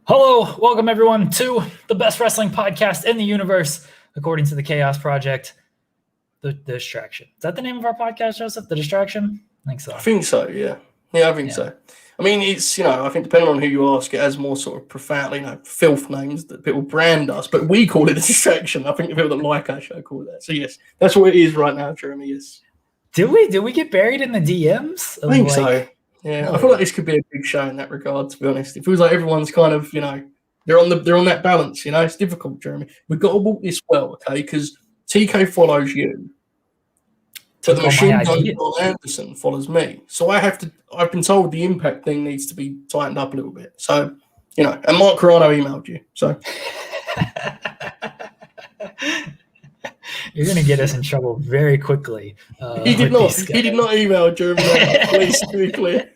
Hello, welcome everyone to the best wrestling podcast in the universe, according to the Chaos Project. The Distraction. Is that the name of our podcast, Joseph? The Distraction? I think so. I think so, yeah. I think so. I mean, it's, I think depending on who you ask, it has more sort of profoundly, filth names that people brand us, but we call it the Distraction. I think the people that like our show call it that. So, yes, that's what it is right now, Jeremy, yes. Did we get buried in the DMs? I think so. Yeah, really? I feel like this could be a big show in that regard, to be honest. It feels like everyone's kind of, they're on that balance, It's difficult, Jeremy. We've got to walk this well, okay? Because TK follows you. But the machine gun Bryan Danielson follows me. So I've been told the Impact thing needs to be tightened up a little bit. So, and Mark Carano emailed you. So you're going to get us in trouble very quickly. He did not email Jeremy. Please be clear.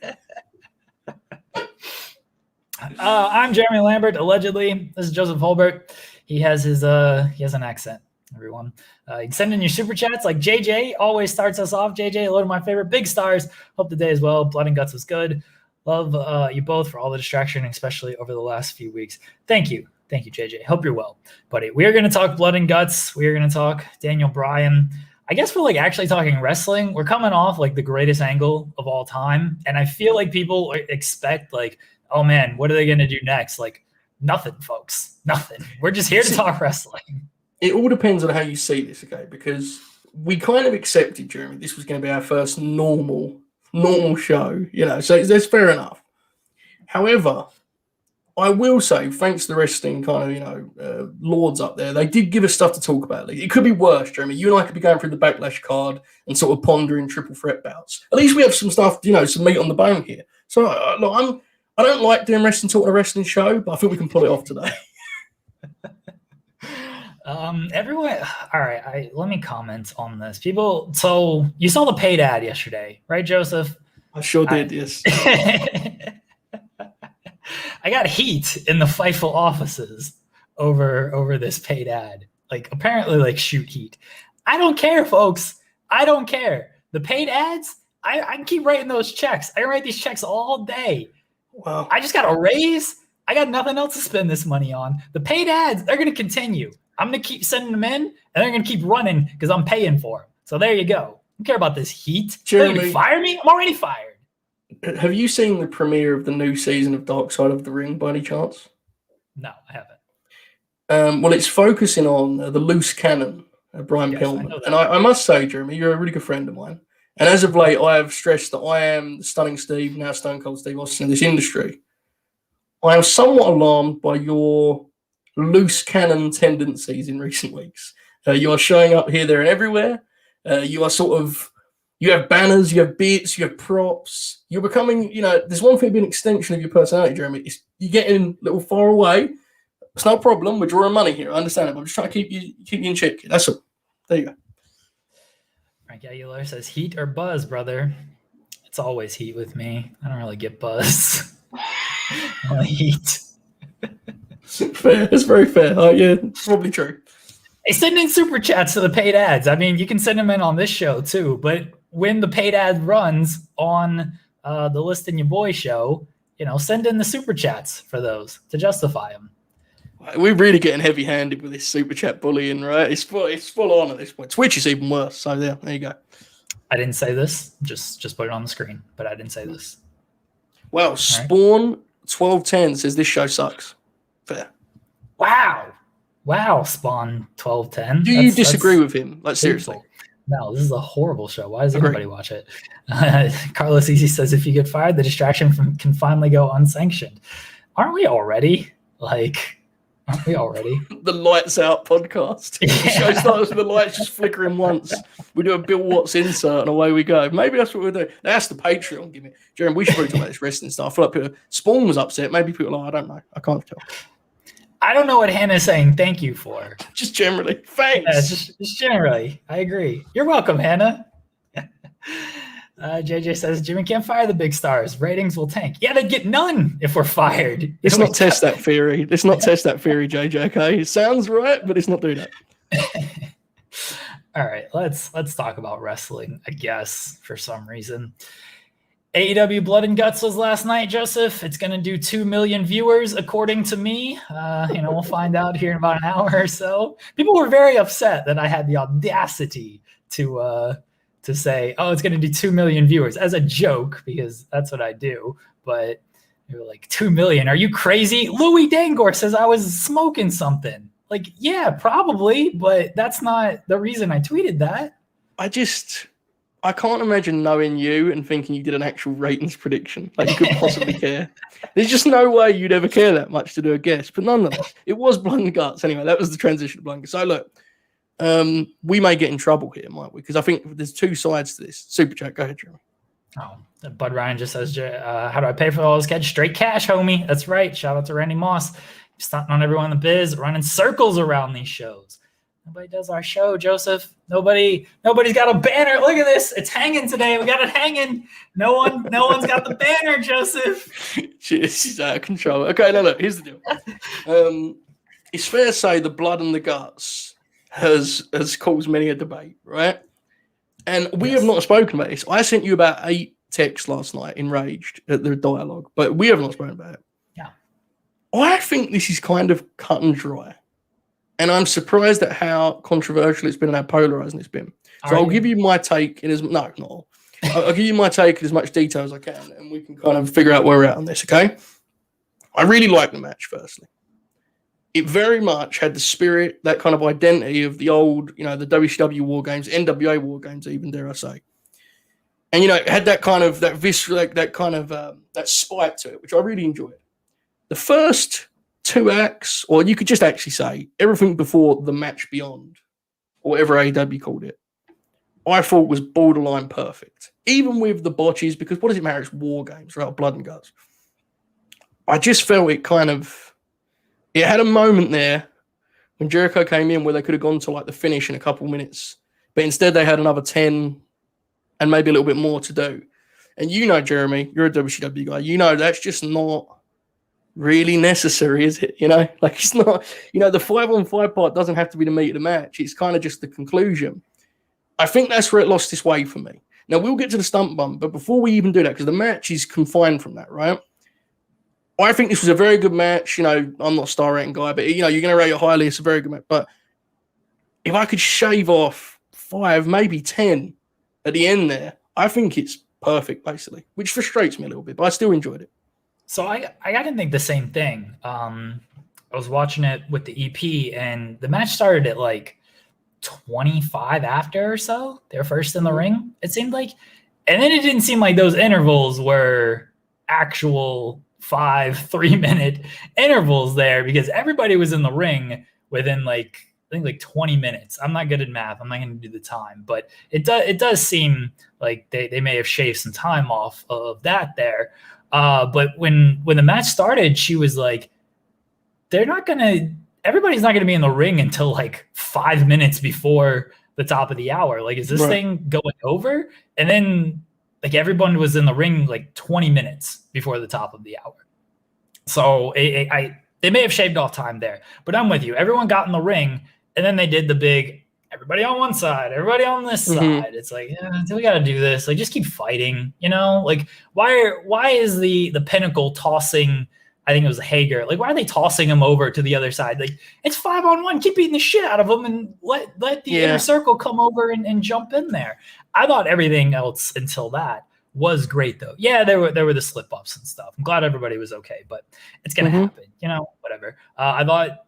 I'm Jeremy Lambert, allegedly. This is Joseph Hulbert. He has an accent, everyone. You can send in your super chats like JJ always starts us off. JJ, hello to my favorite big stars. Hope the day is well. Blood and Guts was good. Love you both for all the distraction, especially over the last few weeks. Thank you, JJ. Hope you're well, buddy. We are going to talk Blood and Guts. We are going to talk Daniel Bryan. I guess we're actually talking wrestling. We're coming off the greatest angle of all time, and I feel like people expect oh man, what are they going to do next? Nothing, folks. Nothing. We're just here to talk wrestling. It all depends on how you see this, okay? Because we kind of accepted, Jeremy, this was going to be our first normal show, so that's fair enough. However, I will say, thanks to the wrestling kind of, lords up there, they did give us stuff to talk about. It could be worse, Jeremy. You and I could be going through the Backlash card and sort of pondering triple threat bouts. At least we have some stuff, some meat on the bone here. So, I don't like doing wrestling talk on a wrestling show, but I think we can pull it off today. Everyone, all right. Let me comment on this. People, so you saw the paid ad yesterday, right, Joseph? I sure did, yes. I got heat in the Fightful offices over this paid ad. Apparently, shoot heat. I don't care, folks. I don't care. The paid ads, I can keep writing those checks. I write these checks all day. Wow. I just got a raise. I got nothing else to spend this money on. The paid ads, they're going to continue. I'm going to keep sending them in, and they're going to keep running because I'm paying for them. So there you go. I don't care about this heat. Jeremy, fire me? I'm already fired. Have you seen the premiere of the new season of Dark Side of the Ring by any chance? No, I haven't. Well, it's focusing on the loose cannon, Brian Pillman. And I must say, Jeremy, you're a really good friend of mine. And as of late, I have stressed that I am the Stunning Steve, now Stone Cold Steve Austin in this industry. I am somewhat alarmed by your loose cannon tendencies in recent weeks. You are showing up here, there, and everywhere. You have banners, you have bits, you have props. You're becoming, there's one thing being an extension of your personality, Jeremy. You're getting a little far away. It's no problem. We're drawing money here. I understand it. But I'm just trying to keep you in check. That's all. There you go. Frank Aguilar says, heat or buzz, brother? It's always heat with me. I don't really get buzz. Only heat. Fair. That's very fair. Yeah, probably true. Hey, send in super chats to the paid ads. I mean, you can send them in on this show too, but when the paid ad runs on the List in Your Boy show, send in the super chats for those to justify them. We're really getting heavy-handed with this super chat bullying, right? It's full on at this point. Twitch is even worse. So there you go. I didn't say this. Just put it on the screen, but I didn't say this. Well, all Spawn 1210 says this show sucks. Fair. Wow, Spawn 1210. Do you disagree with him? Seriously. No, this is a horrible show. Why does anybody watch it? Carlos Easy says, if you get fired, the distraction can finally go unsanctioned. Aren't we already? Aren't we already? The Lights Out podcast. Yeah. The show starts with the lights just flickering once. We do a Bill Watts insert and away we go. Maybe that's what we'll do. That's the Patreon. Give me, Jeremy, we should talk about this wrestling stuff. I feel like Spawn was upset. Maybe people are I don't know. I can't tell. I don't know what Hannah's saying thank you for. Just generally. Thanks. Yeah, just generally. I agree. You're welcome, Hannah. JJ says, Jimmy can't fire the big stars. Ratings will tank. Yeah, they'd get none if we're fired. Let's not test that theory. Let's not test that theory, JJ, okay? It sounds right, but let's not do that. All right, let's talk about wrestling, I guess, for some reason. AEW Blood and Guts was last night, Joseph. It's going to do 2 million viewers, according to me. We'll find out here in about an hour or so. People were very upset that I had the audacity to say, oh, it's going to do 2 million viewers as a joke, because that's what I do. But they were like, 2 million? Are you crazy? Louis Dangor says I was smoking something. Like, yeah, probably, but that's not the reason I tweeted that. I can't imagine knowing you and thinking you did an actual ratings prediction. Like, you could possibly care. There's just no way you'd ever care that much to do a guess. But nonetheless, it was Blood and Guts. Anyway, that was the transition to Blood and Guts. So, look, we may get in trouble here, might we? Because I think there's two sides to this. Super chat, go ahead, Jeremy. Oh, Bud Ryan just says, how do I pay for all this catch? Straight cash, homie. That's right. Shout out to Randy Moss. Stunting on everyone in the biz, running circles around these shows. Nobody does our show, Joseph. Nobody's got a banner. Look at this. It's hanging today. We got it hanging. No one's got the banner, Joseph. She's out of control. Okay, now look, here's the deal. It's fair to say the Blood and the Guts has caused many a debate, right? And we have not spoken about this. I sent you about 8 texts last night, enraged at the dialogue, but we have not spoken about it. Yeah. I think this is kind of cut and dry. And I'm surprised at how controversial it's been and how polarizing it's been. So I'll give you my take in I'll give you my take in as much detail as I can, and we can kind of figure out where we're at on this, okay? I really like the match, firstly. It very much had the spirit, that kind of identity of the old, the WCW War Games, NWA War Games, even, dare I say. And, it had that kind of, that visceral, that spite to it, which I really enjoyed. The first 2 acts, or you could just actually say everything before the match beyond, or whatever AEW called it, I thought was borderline perfect. Even with the botches, because what does it matter? It's War Games, right? Blood and Guts. I just felt it had a moment there when Jericho came in where they could have gone to like the finish in a couple minutes, but instead they had another 10 and maybe a little bit more to do. And Jeremy, you're a WCW guy, that's just not really necessary, is it? Like, it's not, the 5-on-5 part doesn't have to be the meat of the match. It's kind of just the conclusion. I think that's where it lost its way for me. Now, we'll get to the stunt bump, but before we even do that, because the match is confined from that, right? I think this was a very good match. I'm not a star rating guy, but, you're going to rate it highly. It's a very good match. But if I could shave off 5, maybe 10 at the end there, I think it's perfect, basically, which frustrates me a little bit, but I still enjoyed it. So I didn't think the same thing. I was watching it with the EP, and the match started at like 25 after or so. They were first in the ring, it seemed like. And then it didn't seem like those intervals were actual 5 3-minute intervals there, because everybody was in the ring within I think 20 minutes. I'm not good at math. I'm not going to do the time, but it does seem like they may have shaved some time off of that there. But when the match started, she was like, everybody's not going to be in the ring until like 5 minutes before the top of the hour. Like, is this thing going over? And then like everyone was in the ring like 20 minutes before the top of the hour. So they may have shaved off time there, but I'm with you. Everyone got in the ring, and then they did the big, everybody on one side, everybody on this side. It's like, we got to do this. Like, just keep fighting, Like, why is the Pinnacle tossing, I think it was Hager, like, why are they tossing him over to the other side? Like, it's 5-on-1. Keep beating the shit out of them and let the inner circle come over and jump in there. I thought everything else until that was great, though. Yeah, there were the slip-ups and stuff. I'm glad everybody was okay, but it's going to happen, whatever.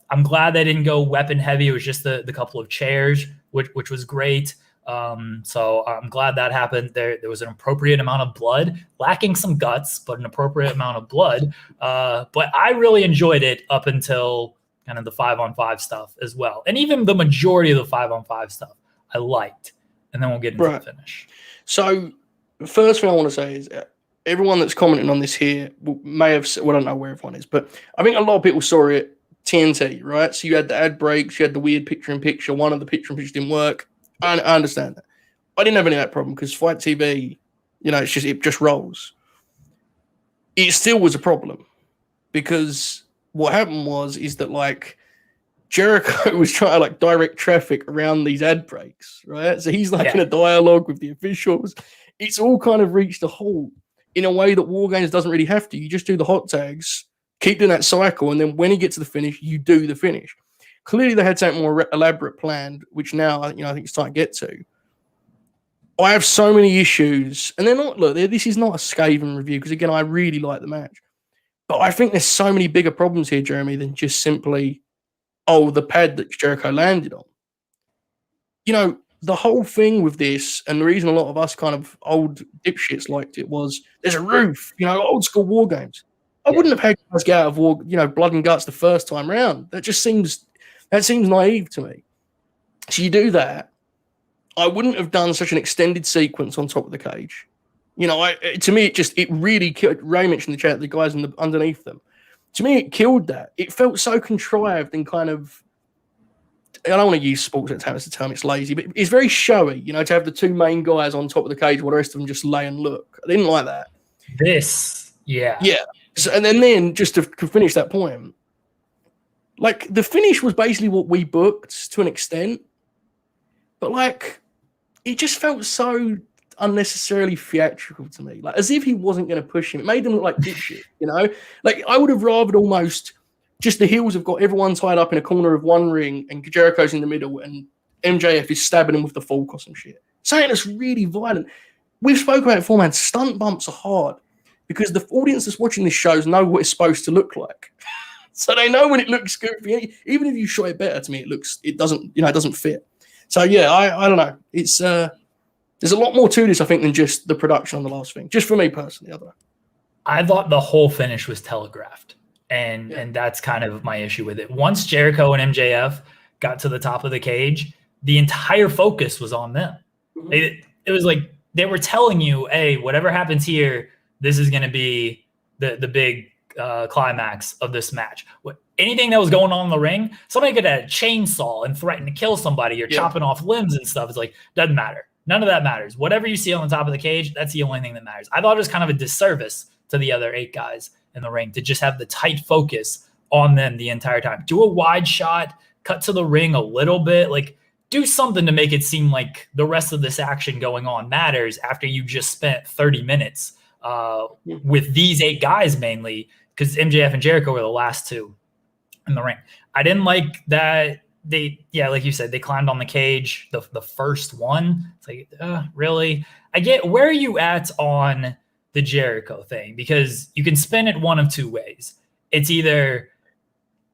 I'm glad they didn't go weapon heavy. It was just the couple of chairs, which was great. So I'm glad that happened. There was an appropriate amount of blood, lacking some guts, but an appropriate amount of blood. But I really enjoyed it up until kind of the 5-on-5 stuff as well. And even the majority of the 5-on-5 stuff I liked. And then we'll get into the finish. So the first thing I want to say is everyone that's commenting on this here may have, I don't know where everyone is, but I think a lot of people saw it TNT, right? So you had the ad breaks, you had the weird picture-in-picture. One of the picture-in-picture didn't work. I understand that. I didn't have any of that problem because Fight TV, it just rolls. It still was a problem because what happened is that like Jericho was trying to like direct traffic around these ad breaks, right? So he's like in a dialogue with the officials. It's all kind of reached a halt in a way that War Games doesn't really have to. You just do the hot tags, keep doing that cycle, and then when you get to the finish, you do the finish. Clearly, they had something more elaborate planned, which now I think it's time to get to. I have so many issues, and they're not. Look, this is not a scathing review because again, I really like the match, but I think there's so many bigger problems here, Jeremy, than just simply, the pad that Jericho landed on. The whole thing with this, and the reason a lot of us kind of old dipshits liked it was there's a roof, old school War Games. I wouldn't have had guys get out of war, blood and guts the first time round. That seems naive to me. So you do that. I wouldn't have done such an extended sequence on top of the cage. To me, it really killed. Ray mentioned in the chat the guys underneath them. To me, it killed that. It felt so contrived and kind of. I don't want to use sports entertainment as a term; it's lazy, but it's very showy. To have the two main guys on top of the cage while the rest of them just lay and look. I didn't like that. Yeah. So, and then just to finish that point, like the finish was basically what we booked to an extent, but like it just felt so unnecessarily theatrical to me, like as if he wasn't going to push him. It made them look like dipshit, Like I would have rather almost just the heels have got everyone tied up in a corner of one ring and Jericho's in the middle and MJF is stabbing him with the fork or some shit. Something that's really violent. We've spoken about it before, man. Stunt bumps are hard because the audience that's watching this shows know what it's supposed to look like. So they know when it looks goofy. Even if you shot it better, to me, it doesn't fit. So yeah, I don't know. It's there's a lot more to this, I think, than just the production on the last thing. Just for me personally, I don't know. I thought the whole finish was telegraphed, and that's kind of my issue with it. Once Jericho and MJF got to the top of the cage, the entire focus was on them. Mm-hmm. It was like they were telling you, hey, whatever happens here, this is going to be the big climax of this match. Anything that was going on in the ring, somebody could have a chainsaw and threaten to kill somebody or chopping off limbs and stuff. It's like, doesn't matter. None of that matters. Whatever you see on the top of the cage, that's the only thing that matters. I thought it was kind of a disservice to the other 8 guys in the ring to just have the tight focus on them the entire time. Do a wide shot, cut to the ring a little bit, like do something to make it seem like the rest of this action going on matters after you just spent 30 minutes with these 8 guys mainly, because MJF and Jericho were the last 2 in the ring. I didn't like that like you said, they climbed on the cage, the first one. It's like, really? I get, where are you at on the Jericho thing? Because you can spin it one of 2 ways. It's either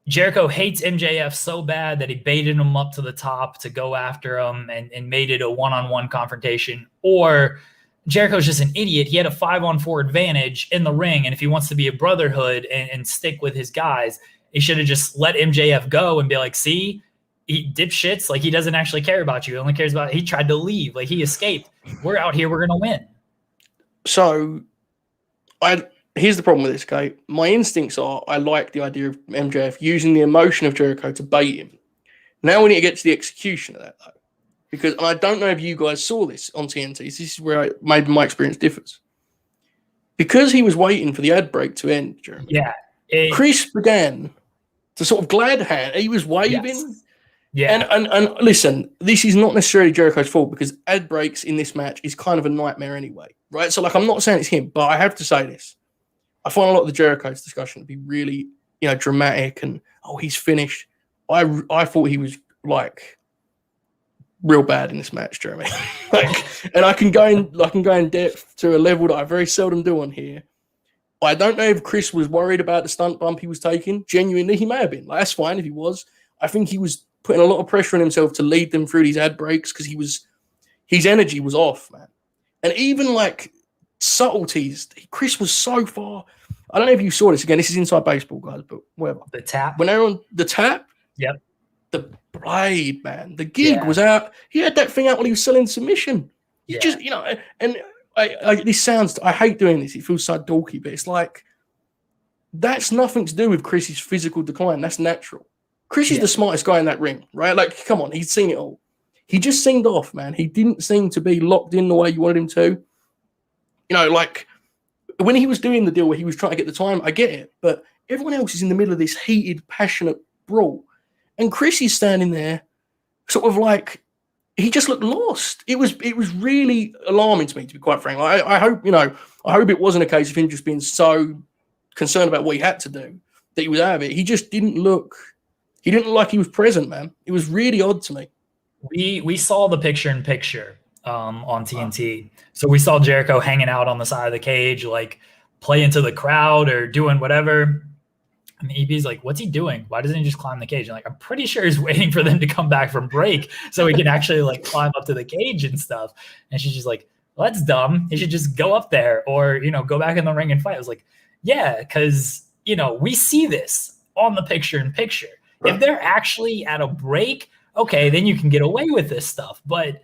Jericho hates MJF so bad that he baited him up to the top to go after him and made it a one-on-one confrontation, or Jericho's just an idiot. He had a 5-on-4 advantage in the ring, and if he wants to be a brotherhood and stick with his guys, he should have just let MJF go and be like, see, he dipshits, like he doesn't actually care about you. He only cares about, he tried to leave, like he escaped. We're out here, we're going to win. So here's the problem with this, okay? My instincts are I like the idea of MJF using the emotion of Jericho to bait him. Now we need to get to the execution of that, though. Because, and I don't know if you guys saw this on TNT. This is where maybe my experience differs. Because he was waiting for the ad break to end, Jeremy. Yeah. Chris began to sort of glad hand. He was waving. Yes. Yeah. And listen, this is not necessarily Jericho's fault because ad breaks in this match is kind of a nightmare anyway, right? So, like, I'm not saying it's him, but I have to say this. I find a lot of the Jericho's discussion to be really, dramatic and, he's finished. I thought he was, like, real bad in this match, Jeremy. And I can go in depth to a level that I very seldom do on here. I don't know if Chris was worried about the stunt bump he was taking. Genuinely, he may have been. Like, that's fine if he was. I think he was putting a lot of pressure on himself to lead them through these ad breaks because his energy was off, man. And even like subtleties, Chris was so far. I don't know if you saw this again. This is inside baseball, guys, but whatever. The tap. When they're on the tap, yep. The blade, man. The gig was out. He had that thing out when he was selling submission. You just, and this sounds. I hate doing this. It feels so dorky, but it's like that's nothing to do with Chris's physical decline. That's natural. Chris is the smartest guy in that ring, right? Like, come on, he's seen it all. He just seemed off, man. He didn't seem to be locked in the way you wanted him to. Like when he was doing the deal where he was trying to get the time, I get it. But everyone else is in the middle of this heated, passionate brawl. And Chris is standing there sort of like he just looked lost. It was really alarming to me, to be quite frank. I hope it wasn't a case of him just being so concerned about what he had to do that he was out of it. He just didn't look. He didn't look like he was present, man. It was really odd to me. We saw the picture-in-picture on TNT. So we saw Jericho hanging out on the side of the cage, like playing to the crowd or doing whatever. And the EP's like, what's he doing? Why doesn't he just climb the cage? And like, I'm pretty sure he's waiting for them to come back from break so he can actually like climb up to the cage and stuff. And she's just like, well, that's dumb. He should just go up there or, go back in the ring and fight. I was like, yeah, because, we see this on the picture-in-picture. If they're actually at a break, okay, then you can get away with this stuff. But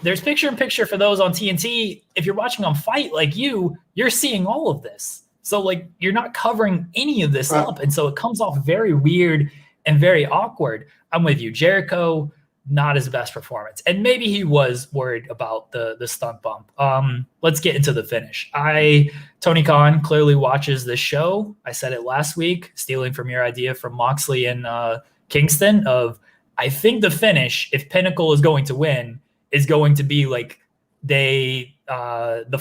there's picture-in-picture for those on TNT. If you're watching on Fight like you're seeing all of this. So, like, you're not covering any of this up. And so it comes off very weird and very awkward. I'm with you. Jericho, not his best performance. And maybe he was worried about the stunt bump. Let's get into the finish. Tony Khan clearly watches this show. I said it last week, stealing from your idea from Moxley and Kingston of, I think the finish, if Pinnacle is going to win, is going to be like the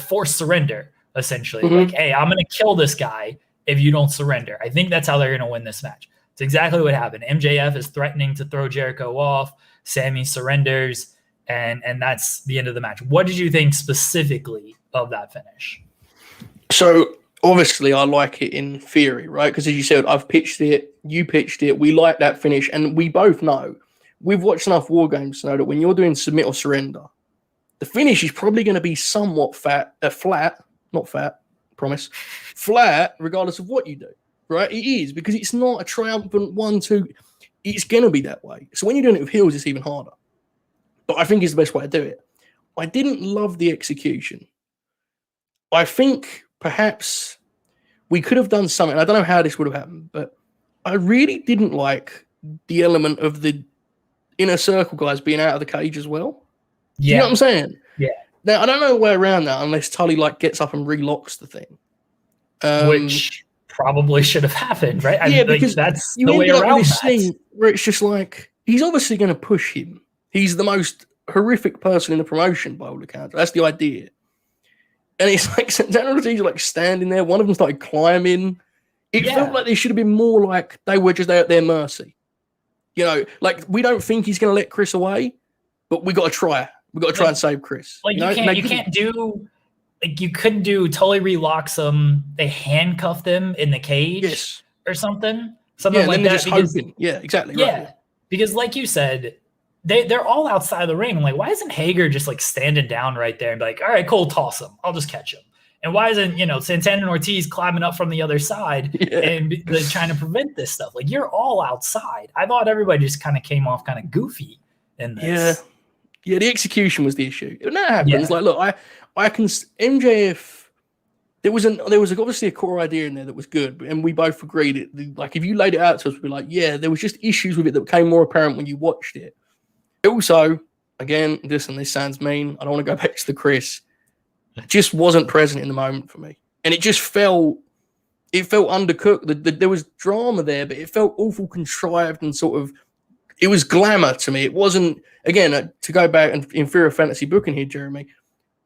forced surrender. Essentially, like, hey, I'm going to kill this guy if you don't surrender. I think that's how they're going to win this match. It's exactly what happened. MJF is threatening to throw Jericho off. Sammy surrenders, and that's the end of the match. What did you think specifically of that finish? So, obviously, I like it in theory, right? Because as you said, I've pitched it, you pitched it, we like that finish, and we both know, we've watched enough War Games to know that when you're doing submit or surrender, the finish is probably going to be somewhat flat, not fat, promise, flat, regardless of what you do, right? It is, because it's not a triumphant 1-2. It's going to be that way. So when you're doing it with heels, it's even harder. But I think it's the best way to do it. I didn't love the execution. I think perhaps we could have done something. I don't know how this would have happened, but I really didn't like the element of the inner circle guys being out of the cage as well. Yeah. Do you know what I'm saying? Yeah. Now, I don't know a way around that unless Tully gets up and relocks the thing. Which probably should have happened, right? Yeah, because that's you the way ended up around with this that. thing where it's just like, he's obviously going to push him. He's the most horrific person in the promotion by all accounts. That's the idea. And it's like, Daniel Bryan standing there. One of them started climbing. It felt like they should have been more like they were just at their mercy. We don't think he's going to let Chris away, but we got to try. We got to try and save Chris. Like, you can't do, like, you couldn't do totally relocks them. They handcuffed them in the cage or something like that. Just hoping. Yeah, exactly. Yeah, right. Because like you said, they're all outside the ring. I'm like, why isn't Hager just like standing down right there and be like, all right, cool, toss him. I'll just catch him. And why isn't, Santana and Ortiz climbing up from the other side and trying to prevent this stuff? Like, you're all outside. I thought everybody just kind of came off kind of goofy in this. Yeah, the execution was the issue. When that happens, look, I can MJF. There was obviously a core idea in there that was good, and we both agreed that, if you laid it out to us, we'd be like, yeah, there was just issues with it that became more apparent when you watched it. Also, again, this sounds mean. I don't want to go back to the Chris. It just wasn't present in the moment for me, and it just felt undercooked. There was drama there, but it felt awful contrived and sort of. It was glamour to me. It wasn't, again, to go back and inferior fantasy booking here, Jeremy,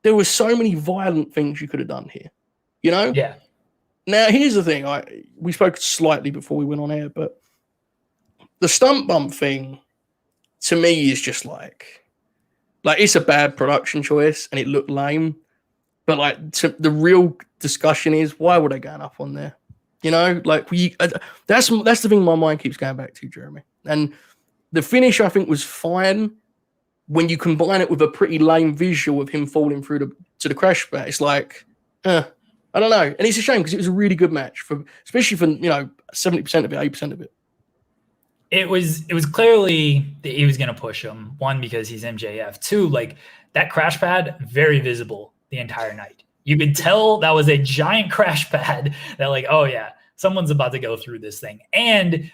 there were so many violent things you could have done here, Yeah. Now, here's the thing. We spoke slightly before we went on air, but the stunt bump thing, to me, is just like it's a bad production choice, and it looked lame. But, the real discussion is, why were they going up on there? That's the thing my mind keeps going back to, Jeremy. And the finish, I think, was fine when you combine it with a pretty lame visual of him falling through to the crash pad. It's like, I don't know. And it's a shame because it was a really good match, especially for 70% of it, 80% of it. It was clearly that he was going to push him. One, because he's MJF. Two, that crash pad, very visible the entire night. You could tell that was a giant crash pad that oh yeah, someone's about to go through this thing. And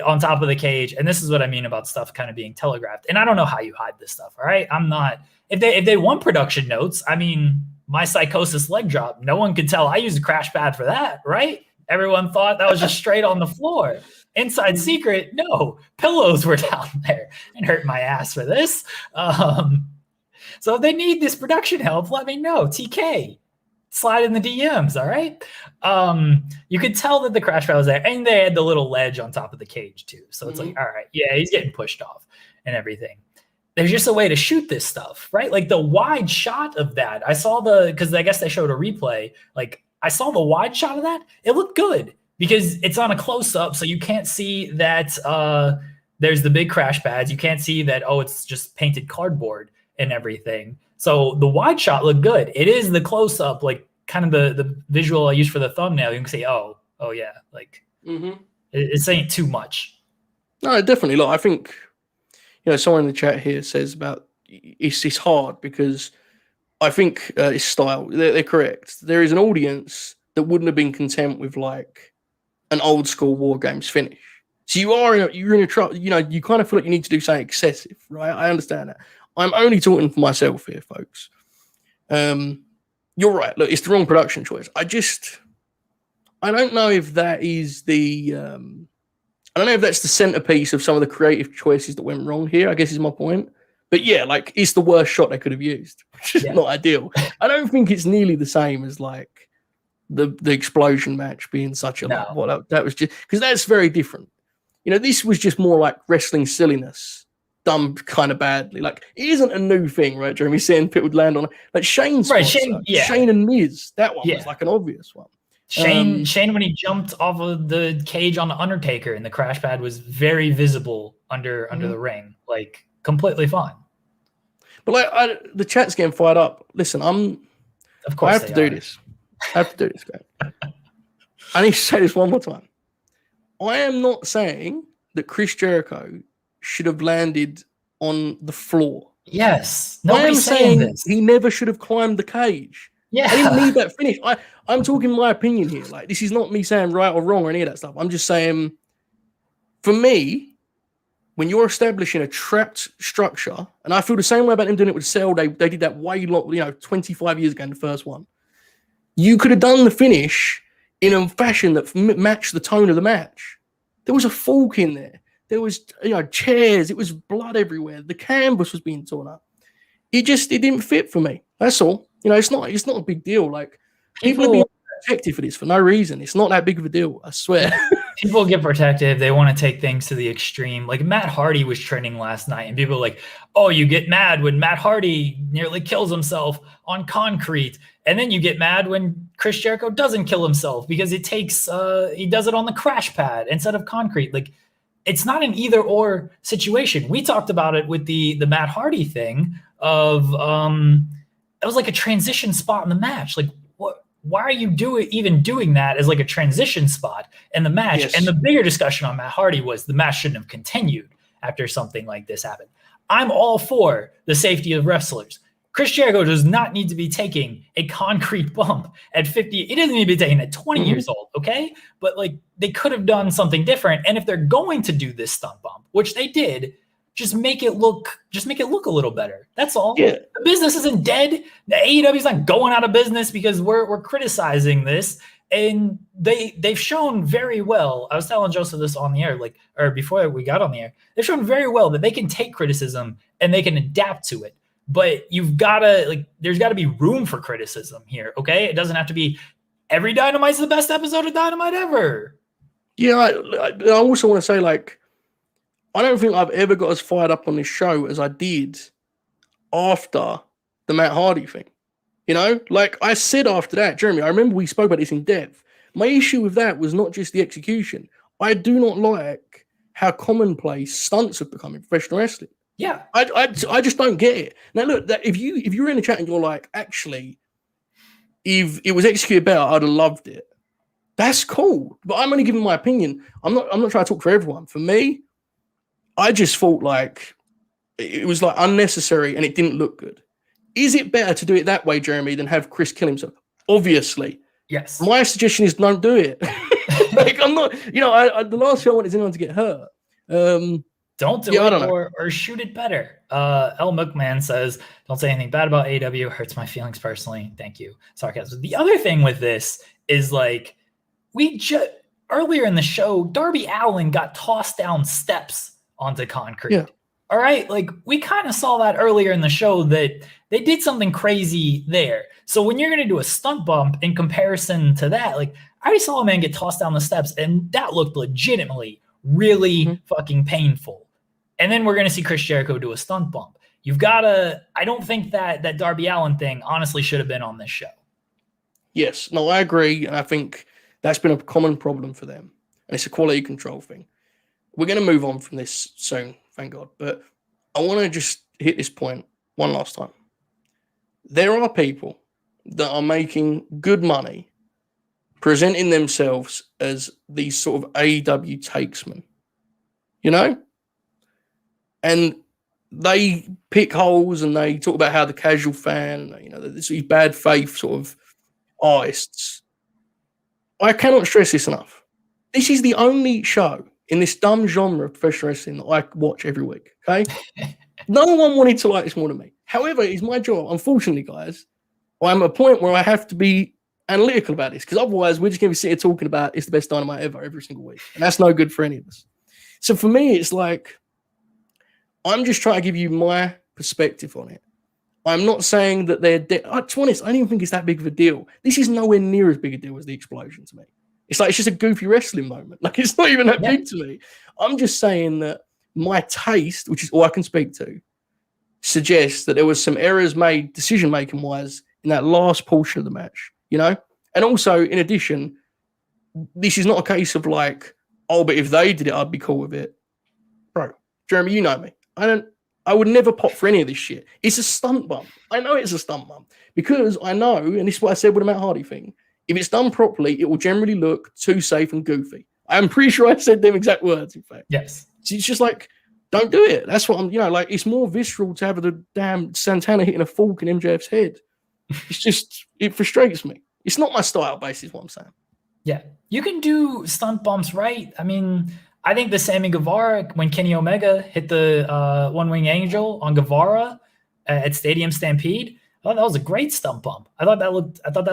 on top of the cage, and this is what I mean about stuff kind of being telegraphed. And I don't know how you hide this stuff, all right? I'm not – if they want production notes, I mean, my Psychosis leg drop, no one could tell I used a crash pad for that, right? Everyone thought that was just straight on the floor. Inside secret, no, pillows were down there and hurt my ass for this. So if they need this production help, let me know. TK, slide in the DMs, all right? You could tell that the crash pad was there, and they had the little ledge on top of the cage too. So it's like, all right, yeah, he's getting pushed off and everything. There's just a way to shoot this stuff, right? Like the wide shot of that. I saw because I guess they showed a replay. Like I saw the wide shot of that. It looked good because it's on a close-up, so you can't see that there's the big crash pads. You can't see that, it's just painted cardboard and everything. So the wide shot looked good. It is the close-up, like kind of the visual I use for the thumbnail. You can say, oh yeah, like it's ain't too much. No, definitely. Look, I think, someone in the chat here says about it's hard because I think it's style. They're correct. There is an audience that wouldn't have been content with like an old school War Games finish. So you're in a trouble. You kind of feel like you need to do something excessive, right? I understand that. I'm only talking for myself here, folks. You're right. Look, it's the wrong production choice. I don't know if that is I don't know if that's the centerpiece of some of the creative choices that went wrong here, I guess is my point. But yeah, like it's the worst shot they could have used, which is not ideal. I don't think it's nearly the same as like the explosion match being such a that was just because that's very different. This was just more like wrestling silliness done kind of badly. Like it isn't a new thing, right? Jeremy saying people would land on it. Like Shane's Shane and Miz, that one was like an obvious one. Shane when he jumped off of the cage on the Undertaker and the crash pad was very visible under the ring, like completely fine. But like the chat's getting fired up. Listen, I have to do this. I have to do this, guys. I need to say this one more time. I am not saying that Chris Jericho should have landed on the floor. Yes. Nobody's saying this. He never should have climbed the cage. Yeah. I didn't need that finish. I'm talking my opinion here. Like, this is not me saying right or wrong or any of that stuff. I'm just saying, for me, when you're establishing a trapped structure, and I feel the same way about them doing it with Cell, they did that way long, 25 years ago in the first one. You could have done the finish in a fashion that matched the tone of the match. There was a fork in there. There was, chairs. It was blood everywhere. The canvas was being torn up. It didn't fit for me. That's all. It's not a big deal. Like people are being protective for this for no reason. It's not that big of a deal. I swear. People get protective. They want to take things to the extreme. Like Matt Hardy was trending last night, and people are like, "Oh, you get mad when Matt Hardy nearly kills himself on concrete, and then you get mad when Chris Jericho doesn't kill himself because he does it on the crash pad instead of concrete." Like, it's not an either or situation. We talked about it with the Matt Hardy thing of it was like a transition spot in the match. Like, why are you even doing that as like a transition spot in the match? Yes. And the bigger discussion on Matt Hardy was the match shouldn't have continued after something like this happened. I'm all for the safety of wrestlers. Chris Jericho does not need to be taking a concrete bump at 50. He doesn't need to be taking at 20 years old, okay? But like they could have done something different. And if they're going to do this stunt bump, which they did, just make it look a little better. That's all. Yeah. The business isn't dead. The AEW's not going out of business because we're criticizing this. And they've shown very well. I was telling Joseph this on the air, or before we got on the air. They've shown very well that they can take criticism and they can adapt to it. But you've gotta there's gotta be room for criticism here. Okay, it doesn't have to be every Dynamite's the best episode of Dynamite ever. Yeah, I also want to say I don't think I've ever got as fired up on this show as I did after the Matt Hardy thing. Like I said after that, Jeremy, I remember we spoke about this in depth. My issue with that was not just the execution. I do not like how commonplace stunts have become in professional wrestling. Yeah. I just don't get it. Now look, if you're in the chat and you're like, actually, if it was executed better, I'd have loved it. That's cool. But I'm only giving my opinion. I'm not trying to talk for everyone. For me, I just thought it was unnecessary and it didn't look good. Is it better to do it that way, Jeremy, than have Chris kill himself? Obviously. Yes. My suggestion is don't do it. I'm not, the last thing I want is anyone to get hurt. Don't do it or shoot it better. L. McMahon says, don't say anything bad about AEW. Hurts my feelings personally. Thank you. Sarcasm. The other thing with this is earlier in the show, Darby Allin got tossed down steps onto concrete. Yeah. All right. Like we kind of saw that earlier in the show that they did something crazy there. So when you're going to do a stunt bump in comparison to that, like I already saw a man get tossed down the steps and that looked legitimately really fucking painful. And then we're going to see Chris Jericho do a stunt bump. You've got to, I don't think that Darby Allin thing honestly should have been on this show. Yes. No, I agree. And I think that's been a common problem for them. And it's a quality control thing. We're going to move on from this soon, thank God. But I want to just hit this point one last time. There are people that are making good money presenting themselves as these sort of AEW takesmen, you know? And they pick holes and they talk about how the casual fan, you know, these bad faith sort of artists. I cannot stress this enough. This is the only show in this dumb genre of professional wrestling that I watch every week, okay? No one wanted to like this more than me. However, it's my job. Unfortunately, guys, I'm at a point where I have to be analytical about this because otherwise we're just going to be sitting talking about it's the best Dynamite ever every single week. And that's no good for any of us. So for me, it's like I'm just trying to give you my perspective on it. I'm not saying that they're dead. To be honest, I don't even think it's that big of a deal. This is nowhere near as big a deal as the explosion to me. It's like it's just a goofy wrestling moment. Like it's not even that big to me. I'm just saying that my taste, which is all I can speak to, suggests that there was some errors made decision-making wise in that last portion of the match, you know? And also, in addition, this is not a case of like, oh, but if they did it, I'd be cool with it. Bro, Jeremy, you know me. I would never pop for any of this shit. It's a stunt bump. I know it's a stunt bump because I know, and this is what I said with the Matt Hardy thing, if it's done properly, it will generally look too safe and goofy. I'm pretty sure I said them exact words, in fact. Yes. So it's just like, don't do it. That's what I'm, you know, like it's more visceral to have the damn Santana hitting a fork in MJF's head. It's just, it frustrates me. It's not my style, basically, is what I'm saying. Yeah. You can do stunt bumps, right? I mean, I think the Sammy Guevara, when Kenny Omega hit the One Wing Angel on Guevara at Stadium Stampede, I thought that was a great stunt bump. I thought that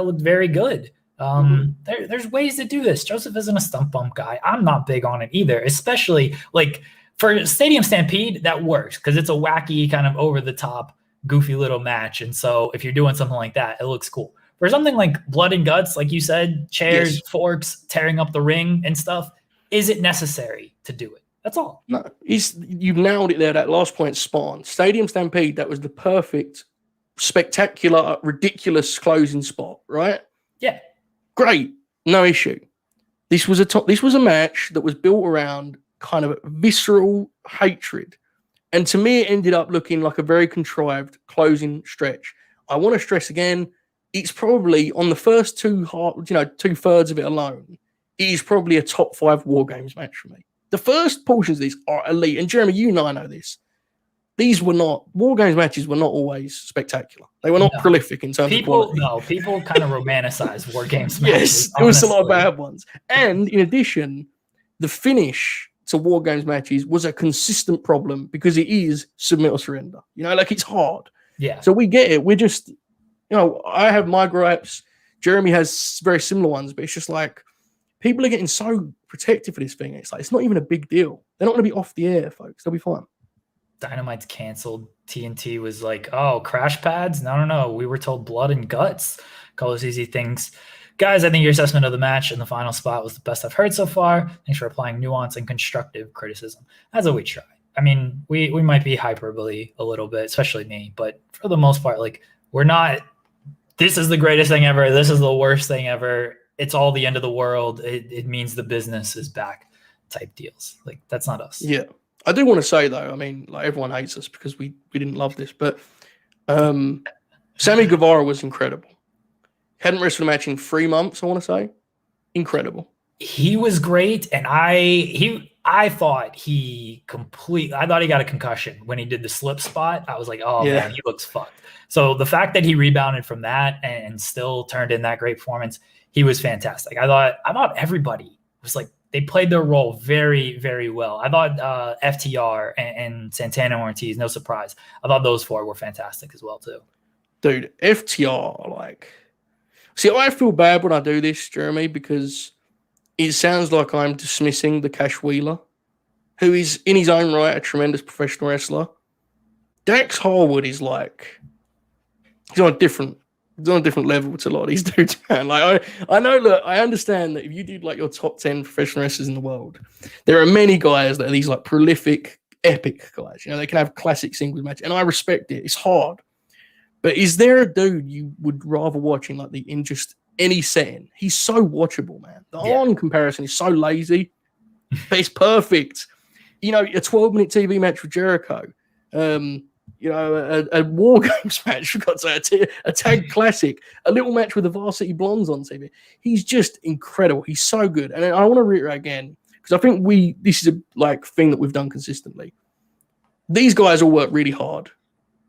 looked very good. There's ways to do this. Joseph isn't a stunt bump guy. I'm not big on it either, especially like for Stadium Stampede, that works because it's a wacky kind of over the top, goofy little match. And so if you're doing something like that, it looks cool. For something like Blood and Guts, like you said, chairs, forks, tearing up the ring and stuff, is it necessary to do it? That's all. No, you've nailed it there. That last point, spot on. Stadium Stampede, that was the perfect, spectacular, ridiculous closing spot, right? Yeah. Great, no issue. This was a match that was built around kind of visceral hatred, and to me, it ended up looking like a very contrived closing stretch. I want to stress again, it's probably on the first two-thirds of it alone. It is probably a top 5 War Games match for me. The first portions of these are elite, and Jeremy, you and I know this. These were not War Games matches. Were not always spectacular. They were not prolific in terms of quality. People kind of romanticize War Games matches. Yes, there was a lot of bad ones. And in addition, the finish to War Games matches was a consistent problem because it is submit or surrender. You know, like it's hard. Yeah. So we get it. We're just, you know, I have my gripes. Jeremy has very similar ones, but it's just like people are getting so protective for this thing. It's like it's not even a big deal. They're not going to be off the air, folks. They'll be fine. Dynamite's canceled. TNT was like, oh, crash pads? No. We were told blood and guts. Call those easy things. Guys, I think your assessment of the match in the final spot was the best I've heard so far. Thanks for applying nuance and constructive criticism. That's what we try. I mean, we might be hyperbole a little bit, especially me, but for the most part, like we're not, this is the greatest thing ever. This is the worst thing ever. It's all the end of the world. It means the business is back type deals. Like that's not us. Yeah. I do want to say though, I mean, like everyone hates us because we didn't love this, but Sammy Guevara was incredible. Hadn't wrestled a match in 3 months, I want to say. Incredible. He was great, and I thought he got a concussion when he did the slip spot. I was like, oh man, he looks fucked. So the fact that he rebounded from that and still turned in that great performance, he was fantastic. I thought everybody was like, they played their role very, very well. I thought FTR and Santana and Ortiz, no surprise. I thought those 4 were fantastic as well too. Dude, FTR, like, see, I feel bad when I do this, Jeremy, because it sounds like I'm dismissing the Cash Wheeler, who is in his own right a tremendous professional wrestler. Dax Harwood is like, he's on a different level to a lot of these dudes, man. Like I know, look, I understand that if you do like your top 10 professional wrestlers in the world, there are many guys that are these like prolific, epic guys. You know, they can have classic singles match, and I respect it. It's hard. But is there a dude you would rather watch in like in just any setting? He's so watchable, man. The Arn comparison is so lazy, but it's perfect. You know, a 12-minute TV match with Jericho. You know, a War Games match, for God's sake, a tag classic, a little match with the Varsity Blondes on TV. He's just incredible. He's so good. And I want to reiterate again, because I think this is a like thing that we've done consistently. These guys all work really hard.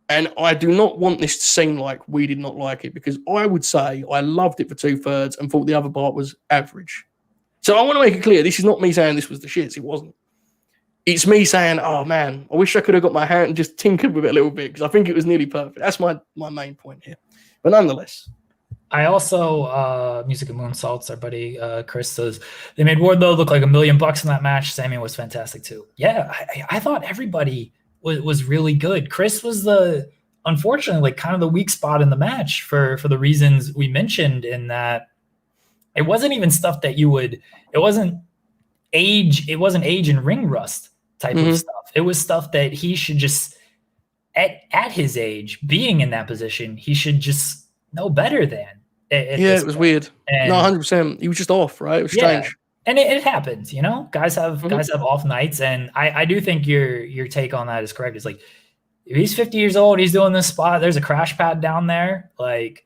And I do not want this to seem like we did not like it, because I would say I loved it for 2/3 and thought the other part was average. So I want to make it clear, this is not me saying this was the shits. It wasn't. It's me saying, oh man, I wish I could have got my hand and just tinkered with it a little bit, because I think it was nearly perfect. That's my main point here. But nonetheless. I also, Music and Moonsaults, our buddy Chris says, they made Wardlow look like $1 million in that match. Sammy was fantastic too. Yeah, I thought everybody was really good. Chris was unfortunately, like kind of the weak spot in the match for the reasons we mentioned, in that it wasn't even stuff that it wasn't age and ring rust type of stuff. It was stuff that he should just, at his age, being in that position, he should just know better than. It was weird. And, no, 100%. He was just off, right? It was strange. And it happens, you know. Guys have off nights, and I do think your take on that is correct. It's like, if he's 50 years old, he's doing this spot, there's a crash pad down there, like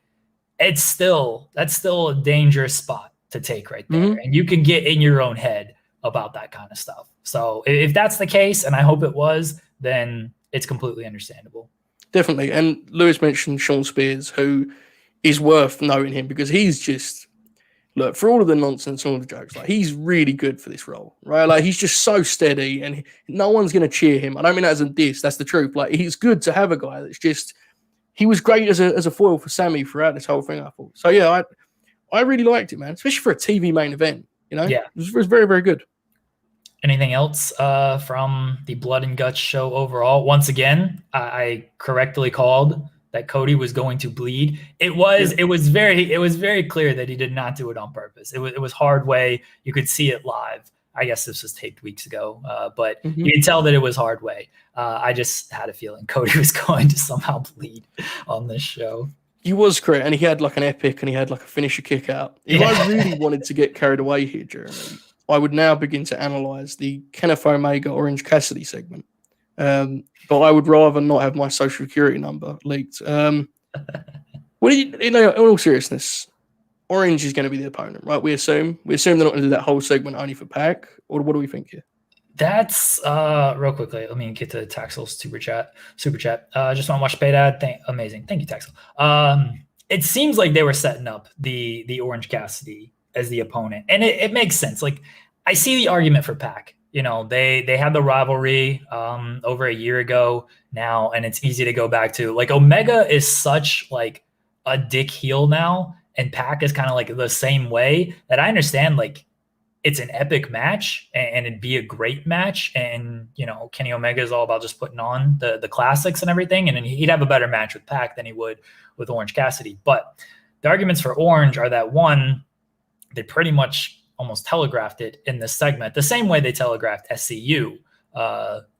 that's still a dangerous spot to take right there. And you can get in your own head about that kind of stuff. So if that's the case, and I hope it was, then it's completely understandable. Definitely. And Lewis mentioned Sean Spears, who is worth knowing him, because he's just, look, for all of the nonsense, all of the jokes, like he's really good for this role, right? Like he's just so steady, and no one's going to cheer him. I don't mean that as a diss, that's the truth. Like he's good to have a guy that's just, he was great as a foil for Sammy throughout this whole thing, I thought. So yeah, I really liked it, man, especially for a TV main event, you know? Yeah. It was very, very good. Anything else from the Blood and Guts show overall? Once again, I correctly called that Cody was going to bleed. It was very clear that he did not do it on purpose. It was hard way. You could see it live. I guess this was taped weeks ago, but you could tell that it was hard way. I just had a feeling Cody was going to somehow bleed on this show. He was correct, and he had like an epic, and he had like a finisher kick out. If I really wanted to get carried away here, Jeremy, I would now begin to analyze the Kenneth Omega Orange Cassidy segment. But I would rather not have my social security number leaked. What do you know, in all seriousness, Orange is going to be the opponent, right? We assume they're not going to do that whole segment only for Pac, or what do we think here? That's real quickly. Let me get to Taxel's super chat. Just want to watch Paydad. Amazing. Thank you, Taxel. It seems like they were setting up the Orange Cassidy as the opponent, and it makes sense. Like, I see the argument for Pac. You know, they had the rivalry over a year ago now, and it's easy to go back to. Like, Omega is such like a dick heel now, and Pac is kind of like the same way, that I understand like it's an epic match and it'd be a great match, and you know, Kenny Omega is all about just putting on the classics and everything, and then he'd have a better match with Pac than he would with Orange Cassidy. But the arguments for Orange are that, one, they pretty much almost telegraphed it in this segment, the same way they telegraphed SCU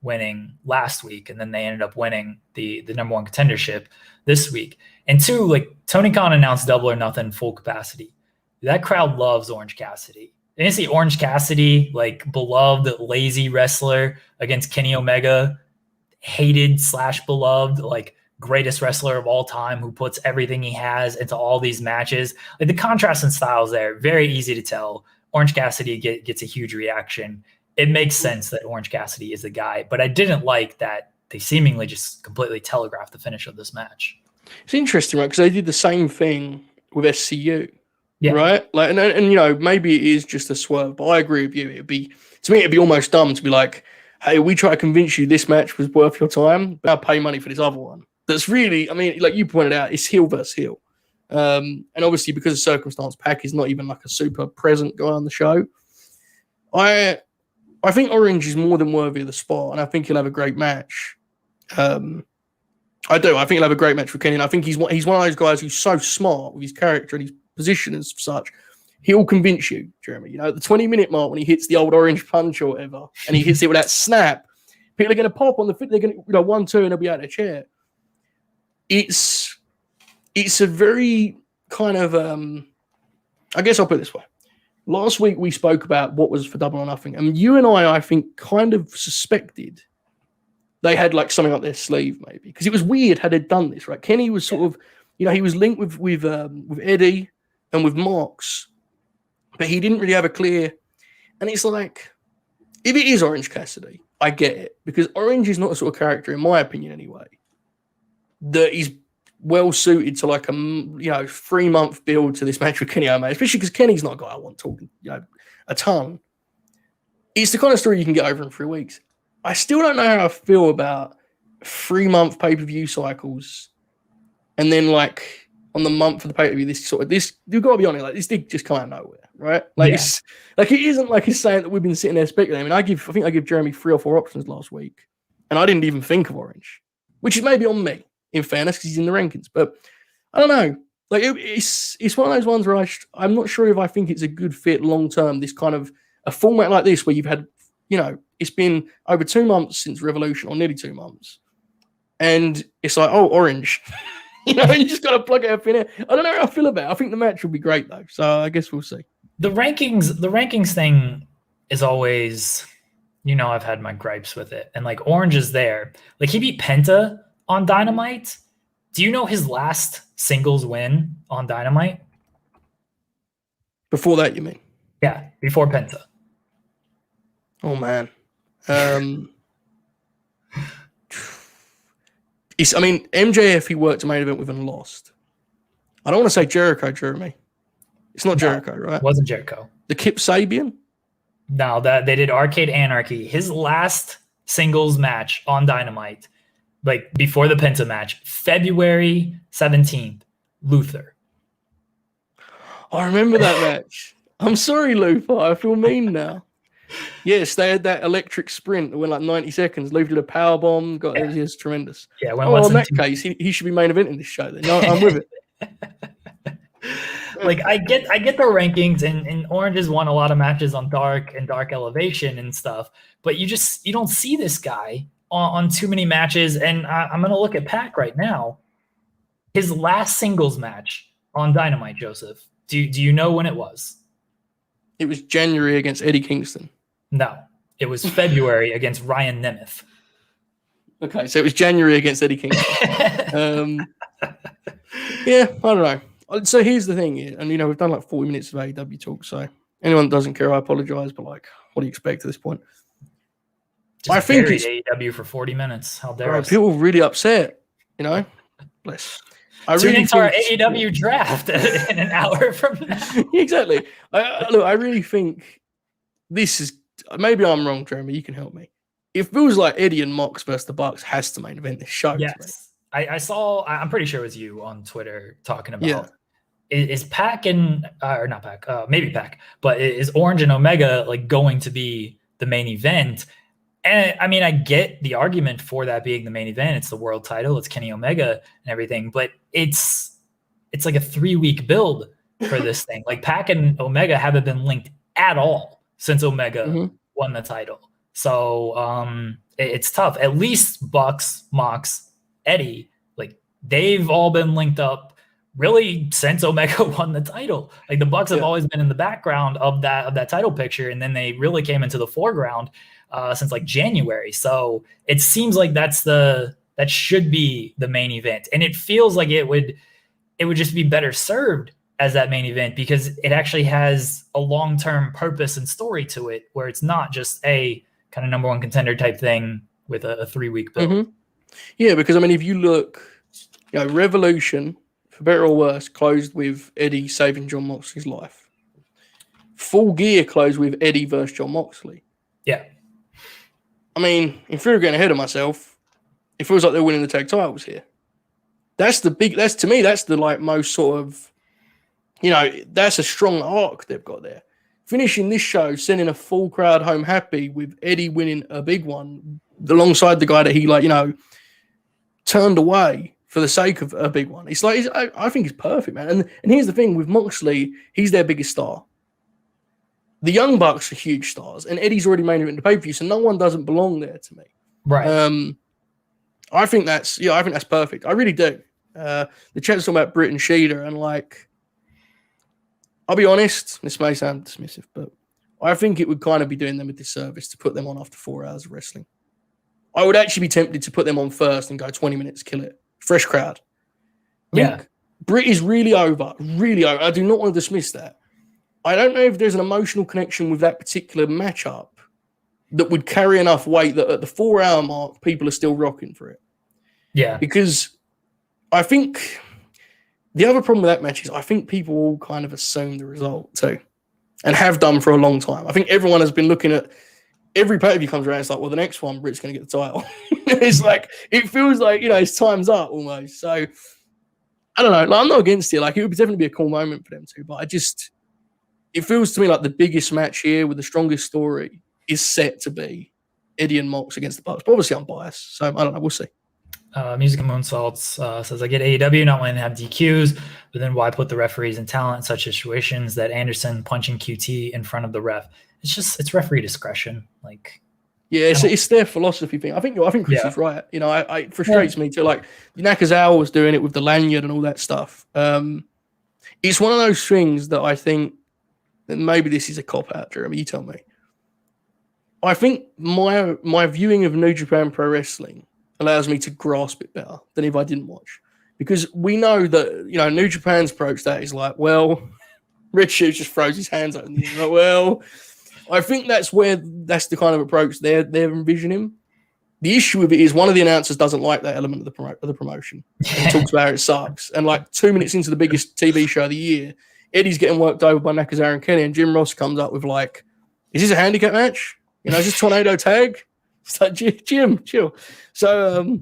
winning last week, and then they ended up winning the number one contendership this week. And two, like, Tony Khan announced Double or Nothing full capacity. That crowd loves Orange Cassidy. And you see Orange Cassidy, like, beloved lazy wrestler, against Kenny Omega, hated / beloved, like, greatest wrestler of all time, who puts everything he has into all these matches. Like, the contrast in styles there, very easy to tell. Orange Cassidy gets a huge reaction. It makes sense that Orange Cassidy is the guy, but I didn't like that they seemingly just completely telegraphed the finish of this match. It's interesting, right? Because they did the same thing with SCU, yeah. Right? Like, and you know, maybe it is just a swerve, but I agree with you. It'd be almost dumb to be like, hey, we try to convince you this match was worth your time, but I'll pay money for this other one. That's really, I mean, like you pointed out, it's heel versus heel. And obviously, because of circumstance, Pac is not even like a super present guy on the show. I think Orange is more than worthy of the spot, and I think he'll have a great match. I do. I think he'll have a great match with Kenny, and I think he's one of those guys who's so smart with his character and his position as such. He'll convince you, Jeremy. At the 20-minute mark when he hits the old orange punch or whatever, and he hits it with that snap, people are going to pop on the foot. They're going to, 1-2, and they'll be out of their chair. It's a very kind of, I guess I'll put it this way. Last week we spoke about what was for Double or Nothing, and you and I think, kind of suspected they had like something up their sleeve, maybe, because it was weird how they'd done this, right? Kenny was sort of, he was linked with Eddie and with Mox, but he didn't really have a clear. And it's like, if it is Orange Cassidy, I get it, because Orange is not a sort of character, in my opinion anyway, that is well suited to like a 3-month build to this match with Kenny Omega, especially because Kenny's not a guy I want talking a ton. It's the kind of story you can get over in 3 weeks. I still don't know how I feel about 3-month pay-per-view cycles, and then like on the month of the pay-per-view, this you've got to be honest, like this did just come out of nowhere, right? Like it's like it isn't like it's saying that we've been sitting there speculating. I think I give Jeremy 3 or 4 options last week, and I didn't even think of Orange, which is maybe on me, in fairness, because he's in the rankings. But I don't know. Like it's one of those ones where I'm not sure if I think it's a good fit long term. This kind of a format like this where you've had, it's been over 2 months since Revolution, or nearly 2 months, and it's like, oh, Orange. You just got to plug it up in it. I don't know how I feel about it. I think the match will be great though, so I guess we'll see. The rankings thing is always, I've had my gripes with it, and like Orange is there. Like he beat Penta on Dynamite. Do you know his last singles win on Dynamite? Before that, you mean? Yeah, before Penta. Oh man. MJF he worked a main event with and lost. I don't want to say Jericho, Jeremy. It's not Jericho, right? It wasn't Jericho. The Kip Sabian? No, that they did Arcade Anarchy. His last singles match on Dynamite, like before the Penta match, February 17th, Luther. I remember that match. I'm sorry, Luther. I feel mean now. Yes, they had that electric sprint that went like 90 seconds. Luther did a power bomb. It was tremendous. Yeah. In that case, he should be main eventing this show. Then no, I'm with it. Like I get the rankings, and Orange has won a lot of matches on Dark and Dark Elevation and stuff, but you don't see this guy on too many matches. And I'm gonna look at Pac right now. His last singles match on Dynamite, Joseph. Do you know when it was? It was January against Eddie Kingston. No, it was February against Ryan Nemeth. Okay, so it was January against Eddie Kingston. Yeah, I don't know. So here's the thing, and we've done like 40 minutes of AEW talk, so anyone that doesn't care, I apologize, but like, what do you expect at this point? I think it's AEW for 40 minutes. How dare us? People really upset, Bless. Tune into our AEW draft in an hour from now. Exactly. I really think this is, maybe I'm wrong, Jeremy, you can help me. It feels like Eddie and Mox versus the Bucks has to main event this show. Yes. I saw, I'm pretty sure it was you on Twitter talking about, is Pac and, or not Pac, maybe Pac, but is Orange and Omega like going to be the main event? And I mean, I get the argument for that being the main event. It's the world title. It's Kenny Omega and everything, but it's like a 3-week build for this thing. Like Pac and Omega haven't been linked at all since Omega won the title. So it's tough. At least Bucks, Mox, Eddie, like they've all been linked up really since Omega won the title. Like the Bucks have always been in the background of that title picture, and then they really came into the foreground since like January. So it seems like that should be the main event, and it feels like it would just be better served as that main event because it actually has a long-term purpose and story to it, where it's not just a kind of number one contender type thing with a 3-week build. Yeah, because I mean, if you look, Revolution, for better or worse, closed with Eddie saving Jon Moxley's life. Full Gear closed with Eddie versus Jon Moxley. Yeah. I mean, in fear of getting ahead of myself, it feels like they're winning the tag titles here. That's to me, that's the like most sort of, that's a strong arc they've got there. finishing this show, sending a full crowd home happy with Eddie winning a big one alongside the guy that he turned away for the sake of a big one. It's like, I think it's perfect, man. And here's the thing with Moxley, he's their biggest star. The Young Bucks are huge stars, and Eddie's already main event the pay-per-view, so no one doesn't belong there to me. Right. I think that's perfect. I really do. The chat's talking about Britt and Sheeta, and I'll be honest, this may sound dismissive, but I think it would kind of be doing them a disservice to put them on after 4 hours of wrestling. I would actually be tempted to put them on first and go 20 minutes, kill it. Fresh crowd. Yeah. Britt is really over. Really over. I do not want to dismiss that. I don't know if there's an emotional connection with that particular matchup that would carry enough weight that at the 4 hour mark, people are still rocking for it. Yeah. Because I think the other problem with that match is I think people all kind of assume the result too, and have done for a long time. I think everyone has been looking at every pay-per-view comes around. It's like, well, the next one, Britt's going to get the title. It's like, it feels like, his time's up almost. So I don't know. I'm not against it. It would definitely be a cool moment for them too, but it feels to me like the biggest match here with the strongest story is set to be Eddie and Mox against the Bucks. But obviously I'm biased, so I don't know. We'll see. Music and Moonsaults says, I get AEW not wanting to have DQs, but then why put the referees and talent in such situations that Anderson punching QT in front of the ref? It's referee discretion. It's their philosophy thing. I think Chris is right. It frustrates me too. Nakazawa was doing it with the lanyard and all that stuff. It's one of those things that I think that maybe this is a cop out, Jeremy. You tell me. I think my viewing of New Japan Pro Wrestling allows me to grasp it better than if I didn't watch. Because we know that, New Japan's approach that is Red Shoes just throws his hands up in the air. I think that's the kind of approach they're envisioning. The issue with it is one of the announcers doesn't like that element of the promotion. He talks about it sucks. And 2 minutes into the biggest TV show of the year, Eddie's getting worked over by Nakazawa and Kenny, and Jim Ross comes up with is this a handicap match? Is this tornado tag? It's like, Jim, chill. So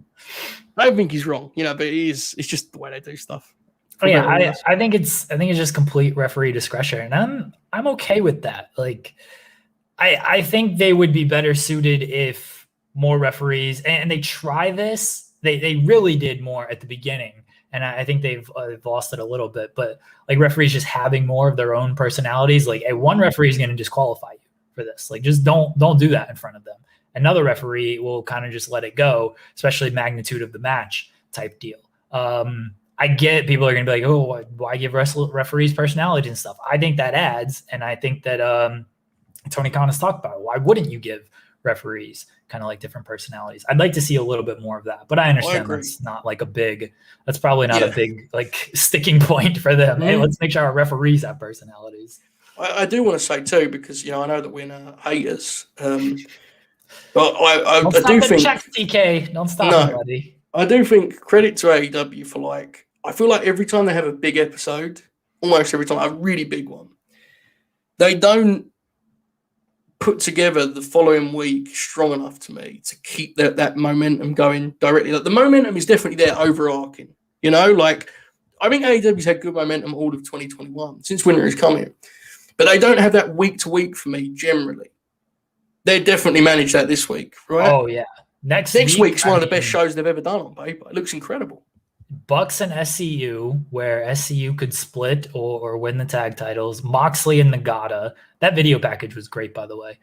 I don't think he's wrong, but it's just the way they do stuff. I think it's just complete referee discretion, and I'm okay with that. I think they would be better suited if more referees, and they try this. They really did more at the beginning, and I think they've lost it a little bit. But referees just having more of their own personalities, one referee is going to disqualify you for this. Just don't do that in front of them. Another referee will kind of just let it go, especially magnitude of the match type deal. I get people are going to be like, oh, why give referees personalities and stuff? I think that adds, and I think that Tony Khan has talked about it. Why wouldn't you give referees kind of different personalities? I'd like to see a little bit more of that, but I understand that's not that's probably not a big sticking point for them. Hey, let's make sure our referees have personalities. I do want to say too, because I know that we're haters. But I do think checks, DK. Don't stop, buddy. I do think credit to AEW for I feel like every time they have a big episode, almost every time, a really big one, they don't put together the following week strong enough to me to keep that momentum going directly. The momentum is definitely there overarching. I think AEW's had good momentum all of 2021 since winter is coming, but they don't have that week to week for me generally. They definitely managed that this week, right? Oh yeah, next week's one of the best shows they've ever done on paper. It looks incredible. Bucks and SCU, where SCU could split or win the tag titles. Moxley and Nagata. That video package was great, by the way.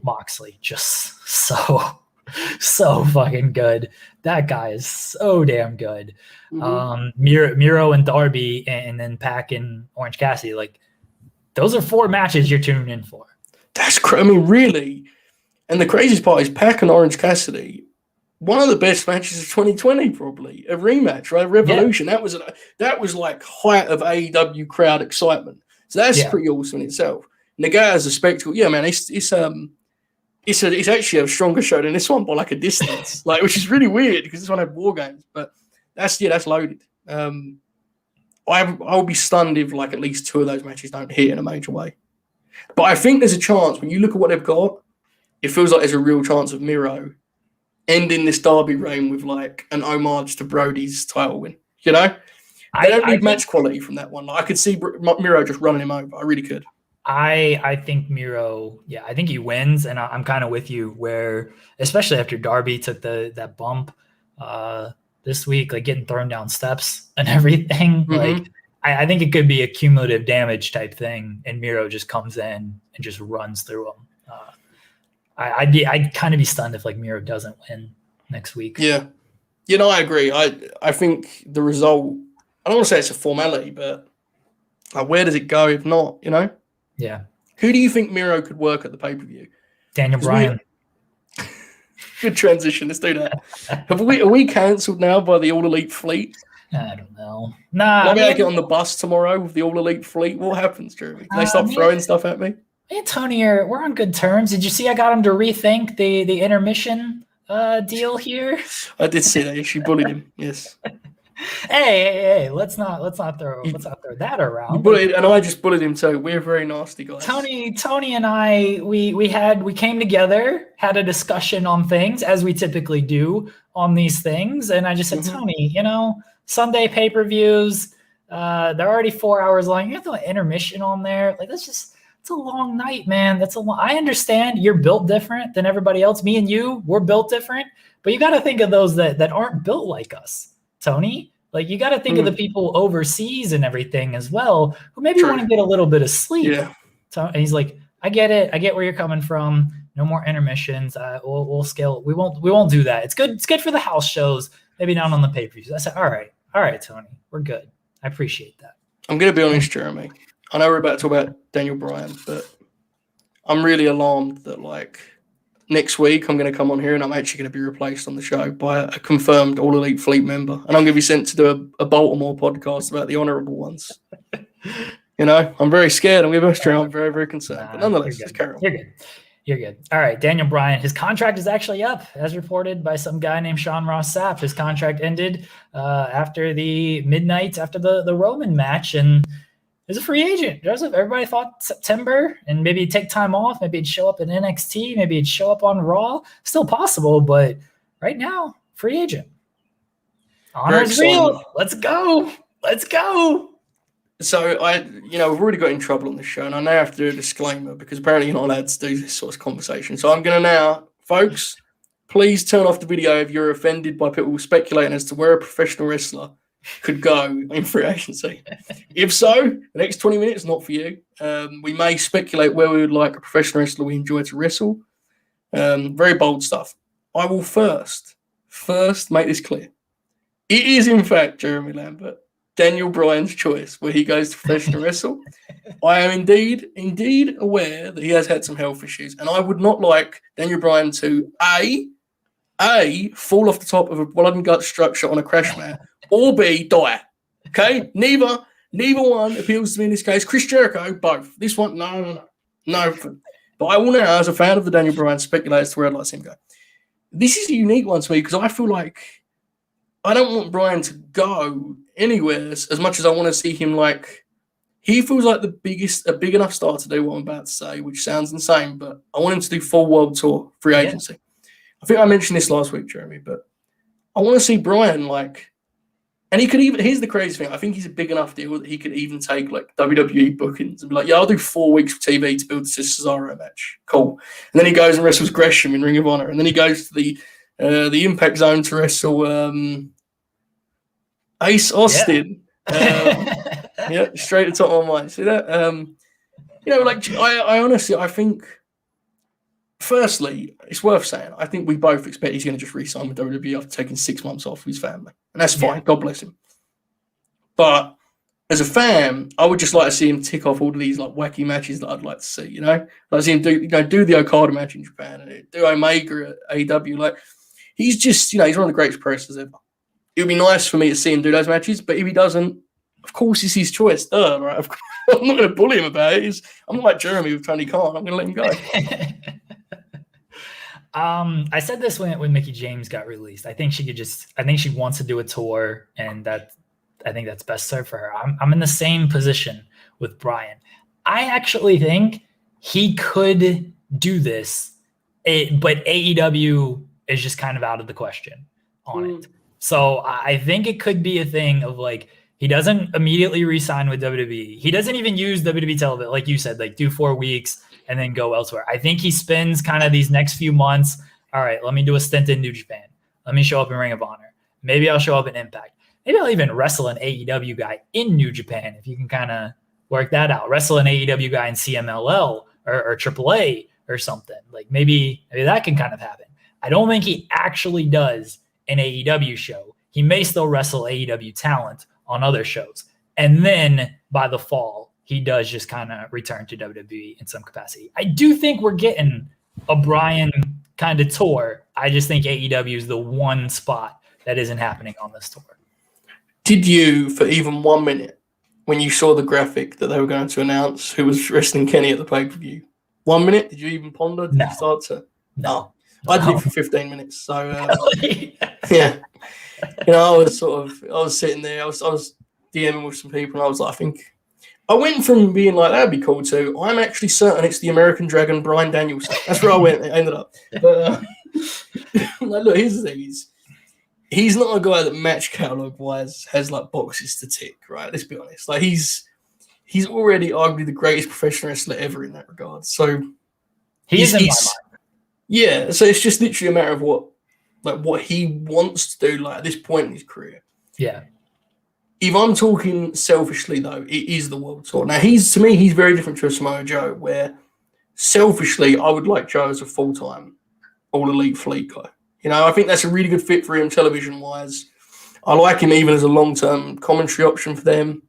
Moxley, just so fucking good. That guy is so damn good. Miro and Darby, and then Pac and Orange Cassidy. Those are 4 matches you're tuning in for. That's really. And the craziest part is Pac and Orange Cassidy, one of the best matches of 2020, probably a rematch, right? Revolution. Yeah. That was height of AEW crowd excitement. So that's pretty awesome in itself. Nagata's a spectacle. Yeah, man. It's actually a stronger show than this one by a distance, which is really weird because this one had War Games. But that's loaded. I'll be stunned if at least 2 of those matches don't hit in a major way. But I think there's a chance when you look at what they've got, it feels like there's a real chance of Miro ending this Derby reign with an homage to Brody's title win. They don't need match quality from that one. I could see Miro just running him over. I really could. I think Miro, I think he wins, and I'm kind of with you. Where especially after Darby took that bump this week, like getting thrown down steps and everything, like I think it could be a cumulative damage type thing, and Miro just comes in and just runs through him. I'd kind of be stunned if like Miro doesn't win next week. Yeah, I agree. I think the result, I don't want to say it's a formality, but like, where does it go if not? Yeah. Who do you think Miro could work at the pay-per-view? Daniel Bryan. Good transition. Let's do that. Are we cancelled now by the All Elite Fleet? I don't know. Nah. Maybe I get on the bus tomorrow with the All Elite Fleet. What happens, Jeremy? Do they start throwing stuff at me? Me and Tony we're on good terms. Did you see I got him to rethink the intermission deal here? I did see that. She bullied him. Yes. Hey, let's not throw that around. And I just bullied him too. We're very nasty guys. Tony and I we came together, had a discussion on things as we typically do on these things, and I just said, Tony, Sunday pay-per-views, they're already 4 hours long. You have to throw intermission on there. Like it's a long night, man. I understand you're built different than everybody else. Me and you, we're built different, but you got to think of those that aren't built like us. Tony, like you got to think of the people overseas and everything as well, who maybe want to get a little bit of sleep. Yeah. So, and he's like, I get it. I get where you're coming from. No more intermissions. We'll scale. We won't do that. It's good. It's good for the house shows. Maybe not on the pay-per-views. I said, all right, Tony, we're good. I appreciate that. I'm going to be honest, Jeremy. I know we're about to talk about Daniel Bryan, but I'm really alarmed that like next week I'm going to come on here and I'm actually going to be replaced on the show by a confirmed All Elite Fleet member. And I'm going to be sent to do a Baltimore podcast about the honorable ones. I'm very scared. I'm going to be honest, I'm very, very concerned. But nonetheless, let's carry on. You're good. All right, Daniel Bryan, his contract is actually up, as reported by some guy named Sean Ross Sapp. His contract ended after the midnight, after the Roman match, and he's a free agent. Joseph, everybody thought September, and maybe he'd take time off. Maybe he'd show up in NXT. Maybe he'd show up on Raw. Still possible, but right now, free agent. Honor is real. Let's go. So we've already got in trouble on this show, and I now have to do a disclaimer because apparently you're not allowed to do this sort of conversation. So I'm going to now, folks, please turn off the video if you're offended by people speculating as to where a professional wrestler could go in free agency. If so, the next 20 minutes not for you. We may speculate where we would like a professional wrestler we enjoy to wrestle. Very bold stuff. I will first make this clear. It is, in fact, Jeremy Lambert, Daniel Bryan's choice where he goes to professional wrestle. I am indeed aware that he has had some health issues, and I would not like Daniel Bryan to A, fall off the top of a blood and gut structure on a crash mat, or B, die. Okay? Neither one appeals to me in this case. Chris Jericho, both. This one, no. But I will now, as a fan of the Daniel Bryan, speculate as to where I'd like to see him go. This is a unique one to me because I feel like I don't want Bryan to go anywhere as much as I want to see him he feels like a big enough star to do what I'm about to say, which sounds insane, but I want him to do full world tour, free agency. Yeah. I think I mentioned this last week, Jeremy, but I want to see Bryan and he could even, here's the crazy thing, I think he's a big enough deal that he could even take WWE bookings and be like, yeah, I'll do 4 weeks of TV to build this Cesaro match. Cool. And then he goes and wrestles Gresham in Ring of Honor. And then he goes to the Impact Zone to wrestle Ace Austin. Yeah, straight to the top of my mind. See that? I honestly, I think, firstly, it's worth saying, I think we both expect he's going to just re-sign with WWE after taking 6 months off with his family. And that's fine. Yeah. God bless him. But as a fan, I would just like to see him tick off all of these wacky matches that I'd like to see, Like see him do the Okada match in Japan and do Omega at AEW. He's just, he's one of the greatest wrestlers ever. It would be nice for me to see him do those matches, but if he doesn't, of course it's his choice. Right? Of course, I'm not going to bully him about it. I'm not like Jeremy with Tony Khan. I'm going to let him go. I said this when Mickie James got released. I think she wants to do a tour, and I think that's best served for her. I'm in the same position with Bryan. I actually think he could do this, but AEW is just kind of out of the question on it. So I think it could be a thing of He doesn't immediately re-sign with WWE. He doesn't even use WWE television, like you said, like do 4 weeks and then go elsewhere. I think he spends kind of these next few months. All right, let me do a stint in New Japan. Let me show up in Ring of Honor. Maybe I'll show up in Impact. Maybe I'll even wrestle an AEW guy in New Japan if you can kind of work that out. Wrestle an AEW guy in CMLL or AAA or something. Like maybe that can kind of happen. I don't think he actually does an AEW show. He may still wrestle AEW talent on other shows. And then by the fall, he does just kind of return to WWE in some capacity. I do think we're getting a Bryan kind of tour. I just think AEW is the one spot that isn't happening on this tour. Did you, for even 1 minute, when you saw the graphic that they were going to announce who was wrestling Kenny at the pay-per-view, 1 minute, did you even ponder? Did you start to? No. I did it for 15 minutes. So, yeah. I was sitting there, I was DMing with some people, and I was like, I went from being like, that'd be cool, to I'm actually certain it's the American Dragon, Bryan Danielson. That's where I went. It ended up. But, like, look, here's the thing. He's not a guy that match catalog-wise has, like, boxes to tick, right? Let's be honest. Like, he's already arguably the greatest professional wrestler ever in that regard. So, he's in my mind. Yeah, so it's just literally a matter of what he wants to do, like, at this point in his career. Yeah. If I'm talking selfishly, though, it is the world tour. Now, to me, he's very different to a Samoa Joe, where selfishly, I would like Joe as a full-time all-elite fleet guy. I think that's a really good fit for him television-wise. I like him even as a long-term commentary option for them.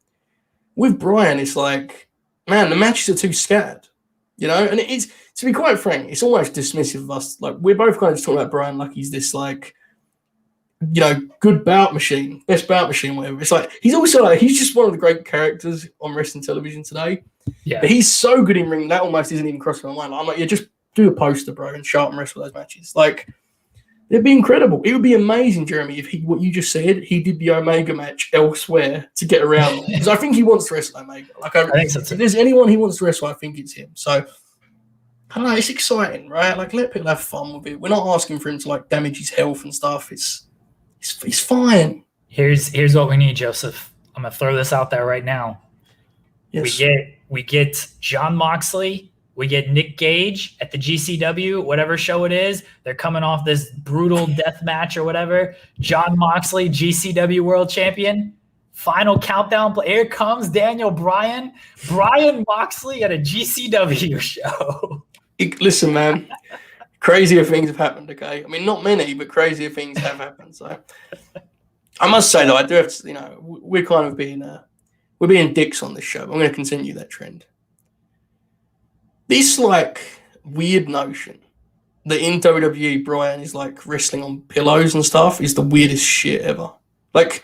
With Bryan, it's like, man, the matches are too scattered. And it is, to be quite frank, it's almost dismissive of us. Like, we're both kind of just talking about Bryan like he's this, like, good bout machine, best bout machine, whatever. It's like, he's also like, he's just one of the great characters on wrestling television today. Yeah. But he's so good in ring, that almost isn't even crossing my mind. I'm like, yeah, just do a poster, bro, and show up and wrestle those matches. Like, it'd be incredible. It would be amazing, Jeremy, if what you just said, he did the Omega match elsewhere to get around. Because I think he wants to wrestle Omega. Like, I think so too. If there's anyone he wants to wrestle, I think it's him. So, I don't know, it's exciting, right? Like, let people have fun with it. We're not asking for him to, like, damage his health and stuff. It's fine. Here's what we need, Joseph. I'm gonna throw this out there right now. Yes. We get Jon Moxley. We get Nick Gage at the GCW, whatever show it is. They're coming off this brutal death match or whatever. Jon Moxley, GCW World Champion. Final countdown. Here comes Daniel Bryan. Bryan Moxley at a GCW show. Listen, man. Crazier things have happened, okay? I mean, not many, but crazier things have happened. So, I must say, though, I do have to, we're kind of we're being dicks on this show. I'm going to continue that trend. This, like, weird notion that in WWE, Bryan is, like, wrestling on pillows and stuff is the weirdest shit ever. Like,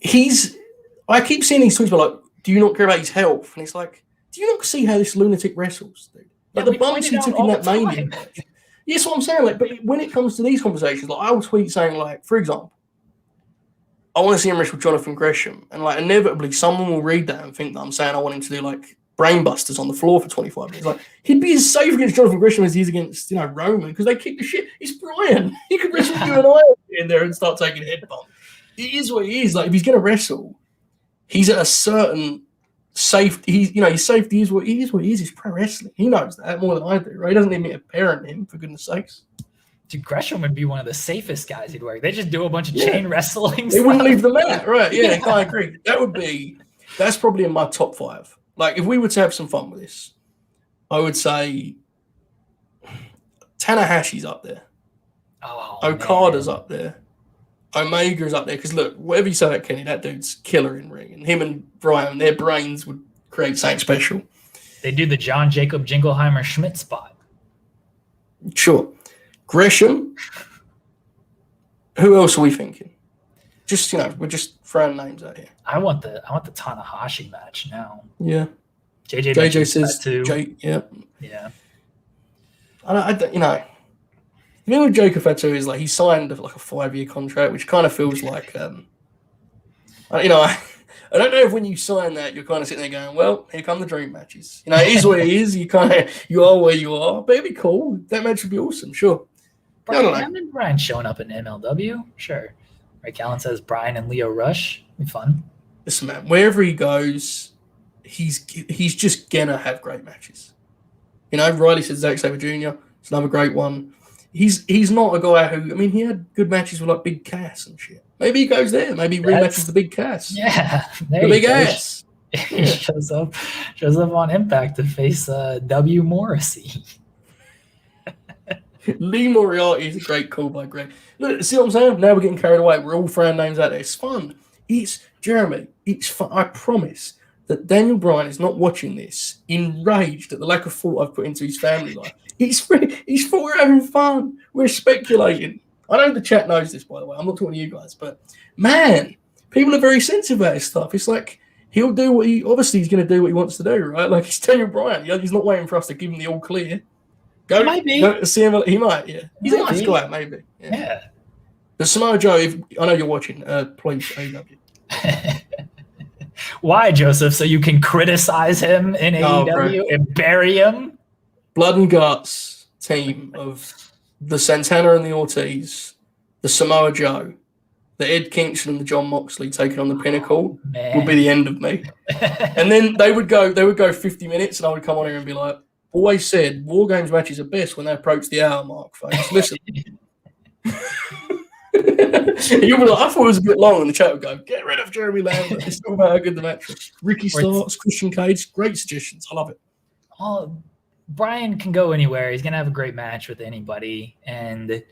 I keep seeing these tweets about, like, do you not care about his health? And it's like, do you not see how this lunatic wrestles, dude? Like, the bumps he took in that Mania match. Yes, what I'm saying. Like, but when it comes to these conversations, like, I will tweet saying, like, for example, I want to see him wrestle Jonathan Gresham. And, like, inevitably, someone will read that and think that I'm saying I want him to do, like, brainbusters on the floor for 25 minutes. Like, he'd be as safe against Jonathan Gresham as he is against, Roman, because they kick the shit. It's Bryan. He could wrestle you and I in there and start taking head bumps. It is what he is. Like, if he's going to wrestle, he's at a certain safety. His safety is what he is. It's pro wrestling. He knows that more than I do, right? He doesn't need me to parent him, for goodness sakes. Dude, Gresham would be one of the safest guys he'd work. They just do a bunch of chain wrestling. They wouldn't leave the mat, right? Yeah, I agree. That's probably in my top 5. Like, if we were to have some fun with this, I would say Tanahashi's up there. Oh, Okada's up there. Omega's up there. Because, look, whatever you say about Kenny, that dude's killer in ring. And him and Bryan, their brains would create something special. They do the John Jacob Jingleheimer Schmidt spot. Sure. Gresham. Who else are we thinking? Just, we're just throwing names out here. I want the Tanahashi match now. Yeah. JJ says too. Yeah. Yeah. I don't, the thing with Joker Fatu is, like, he signed like a 5-year contract, which kind of feels like, I don't know if when you sign that you're kind of sitting there going, well, here come the dream matches. It is what it is. You are where you are, but it'd be cool. That match would be awesome, sure. Bryan showing up in MLW, sure. Ray Callen says Bryan and Leo Rush, be fun. listen, man, wherever he goes, he's just gonna have great matches. You know, Riley said Zack Sabre Jr. It's another great one. He's not a guy who, I mean, he had good matches with like Big Cass and shit. Maybe he goes there. Maybe he rematches the Big Cass. Yeah, the Big Ass. He shows up on Impact to face W. Morrissey. Lee Moriarty is a great call by Greg. Look, see what I'm saying? Now we're getting carried away. We're all throwing names out there. It's fun. Jeremy, it's fun. I promise that Daniel Bryan is not watching this enraged at the lack of thought I've put into his family life. He's thought we're having fun. We're speculating. I know the chat knows this, by the way. I'm not talking to you guys, but man, people are very sensitive about his stuff. It's like he'll do what he's going to do what he wants to do, right? Like he's Daniel Bryan. He's not waiting for us to give him the all clear. Go see him. He might, yeah. He's a nice guy, maybe. Yeah. The Samoa Joe, if I know you're watching, please, AEW. Why, Joseph? So you can criticize him in AEW and bury him? Blood and Guts team of the Santana and the Ortiz, the Samoa Joe, the Ed Kingston and the John Moxley taking on the Pinnacle would be the end of me. And then they would go 50 minutes, and I would come on here and be like, always said War Games matches are best when they approach the hour mark, folks. Listen. You'll be like, I thought it was a bit long, and the chat would go, get rid of Jeremy Lambert. It's all about how good the match was. Ricky Starks, Christian Cage, great suggestions. I love it. Oh, Bryan can go anywhere. He's going to have a great match with anybody. And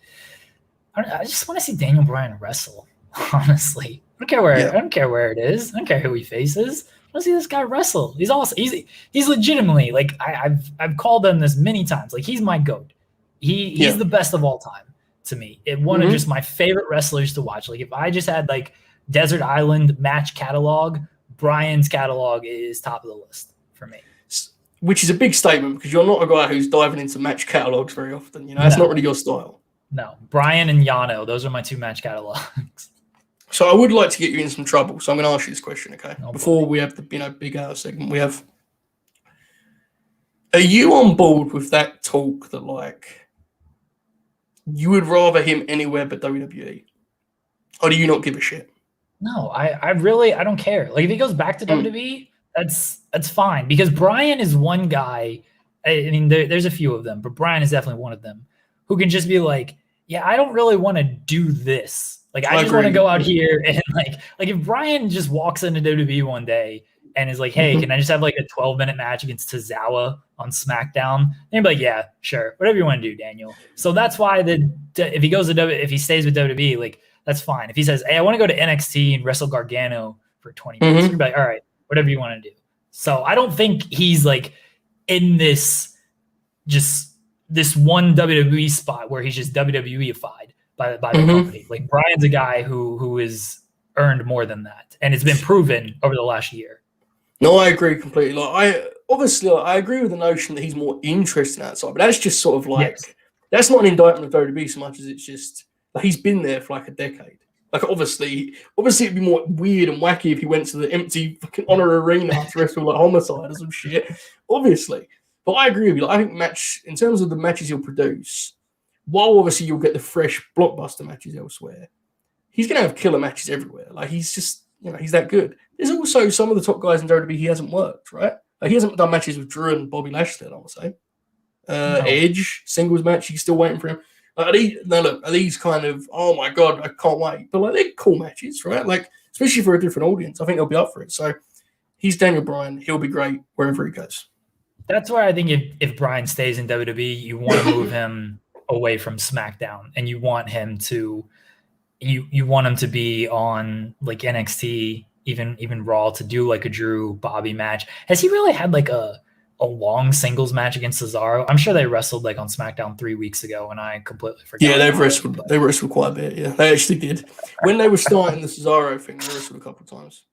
I just want to see Daniel Bryan wrestle, honestly. I don't care where it is. I don't care who he faces. I want to see this guy wrestle. He's awesome. He's legitimately, like, I've called him this many times. Like, he's my GOAT. He's the best of all time to me. One of just my favorite wrestlers to watch. Like, if I just had, like, Desert Island match catalog, Bryan's catalog is top of the list for me. Which is a big statement because you're not a guy who's diving into match catalogs very often. You know, that's not really your style. No. Bryan and Yano, those are my two match catalogs. So I would like to get you in some trouble. So I'm going to ask you this question, okay? Before we have the big hour segment, are you on board with that talk that, like, you would rather him anywhere but WWE? Or do you not give a shit? No, I don't care. Like, if he goes back to WWE, that's fine. Because Bryan is one guy, I mean, there's a few of them, but Bryan is definitely one of them, who can just be like, yeah, I don't really want to do this. Like, I just want to go out here and like if Bryan just walks into WWE one day and is like, hey, can I just have like a 12-minute match against Tozawa on SmackDown? And you'd be like, yeah, sure. Whatever you want to do, Daniel. So that's why if he stays with WWE, like, that's fine. If he says, hey, I want to go to NXT and wrestle Gargano for 20 minutes, you'd be like, all right, whatever you want to do. So I don't think he's like in this one WWE spot where he's just WWE-ified by the company. Like, Bryan's a guy who is earned more than that, and it's been proven over the last year. No, I agree completely. Like, I agree with the notion that he's more interested in that side, but that's just sort of like that's not an indictment of WWE so much as it's just like he's been there for like a decade. Like, obviously, it'd be more weird and wacky if he went to the empty fucking Honor Arena to wrestle like Homicide or some shit. Obviously, but I agree with you. Like, I think in terms of the matches he'll produce, while obviously you'll get the fresh blockbuster matches elsewhere, he's going to have killer matches everywhere. Like, he's just, he's that good. There's also some of the top guys in WWE he hasn't worked, right? Like, he hasn't done matches with Drew and Bobby Lashley, I would say. Edge, singles match, he's still waiting for him. Are these kind of, oh my God, I can't wait. But, like, they're cool matches, right? Like, especially for a different audience. I think they'll be up for it. So, he's Daniel Bryan. He'll be great wherever he goes. That's where I think if Bryan stays in WWE, you want to move him away from SmackDown, and you want him to be on like NXT, even Raw, to do like a Drew Bobby match. Has he really had like a long singles match against Cesaro? I'm sure they wrestled like on SmackDown 3 weeks ago, and I completely forgot. Yeah, they wrestled quite a bit. Yeah, they actually did. When they were starting the Cesaro thing, they wrestled a couple of times.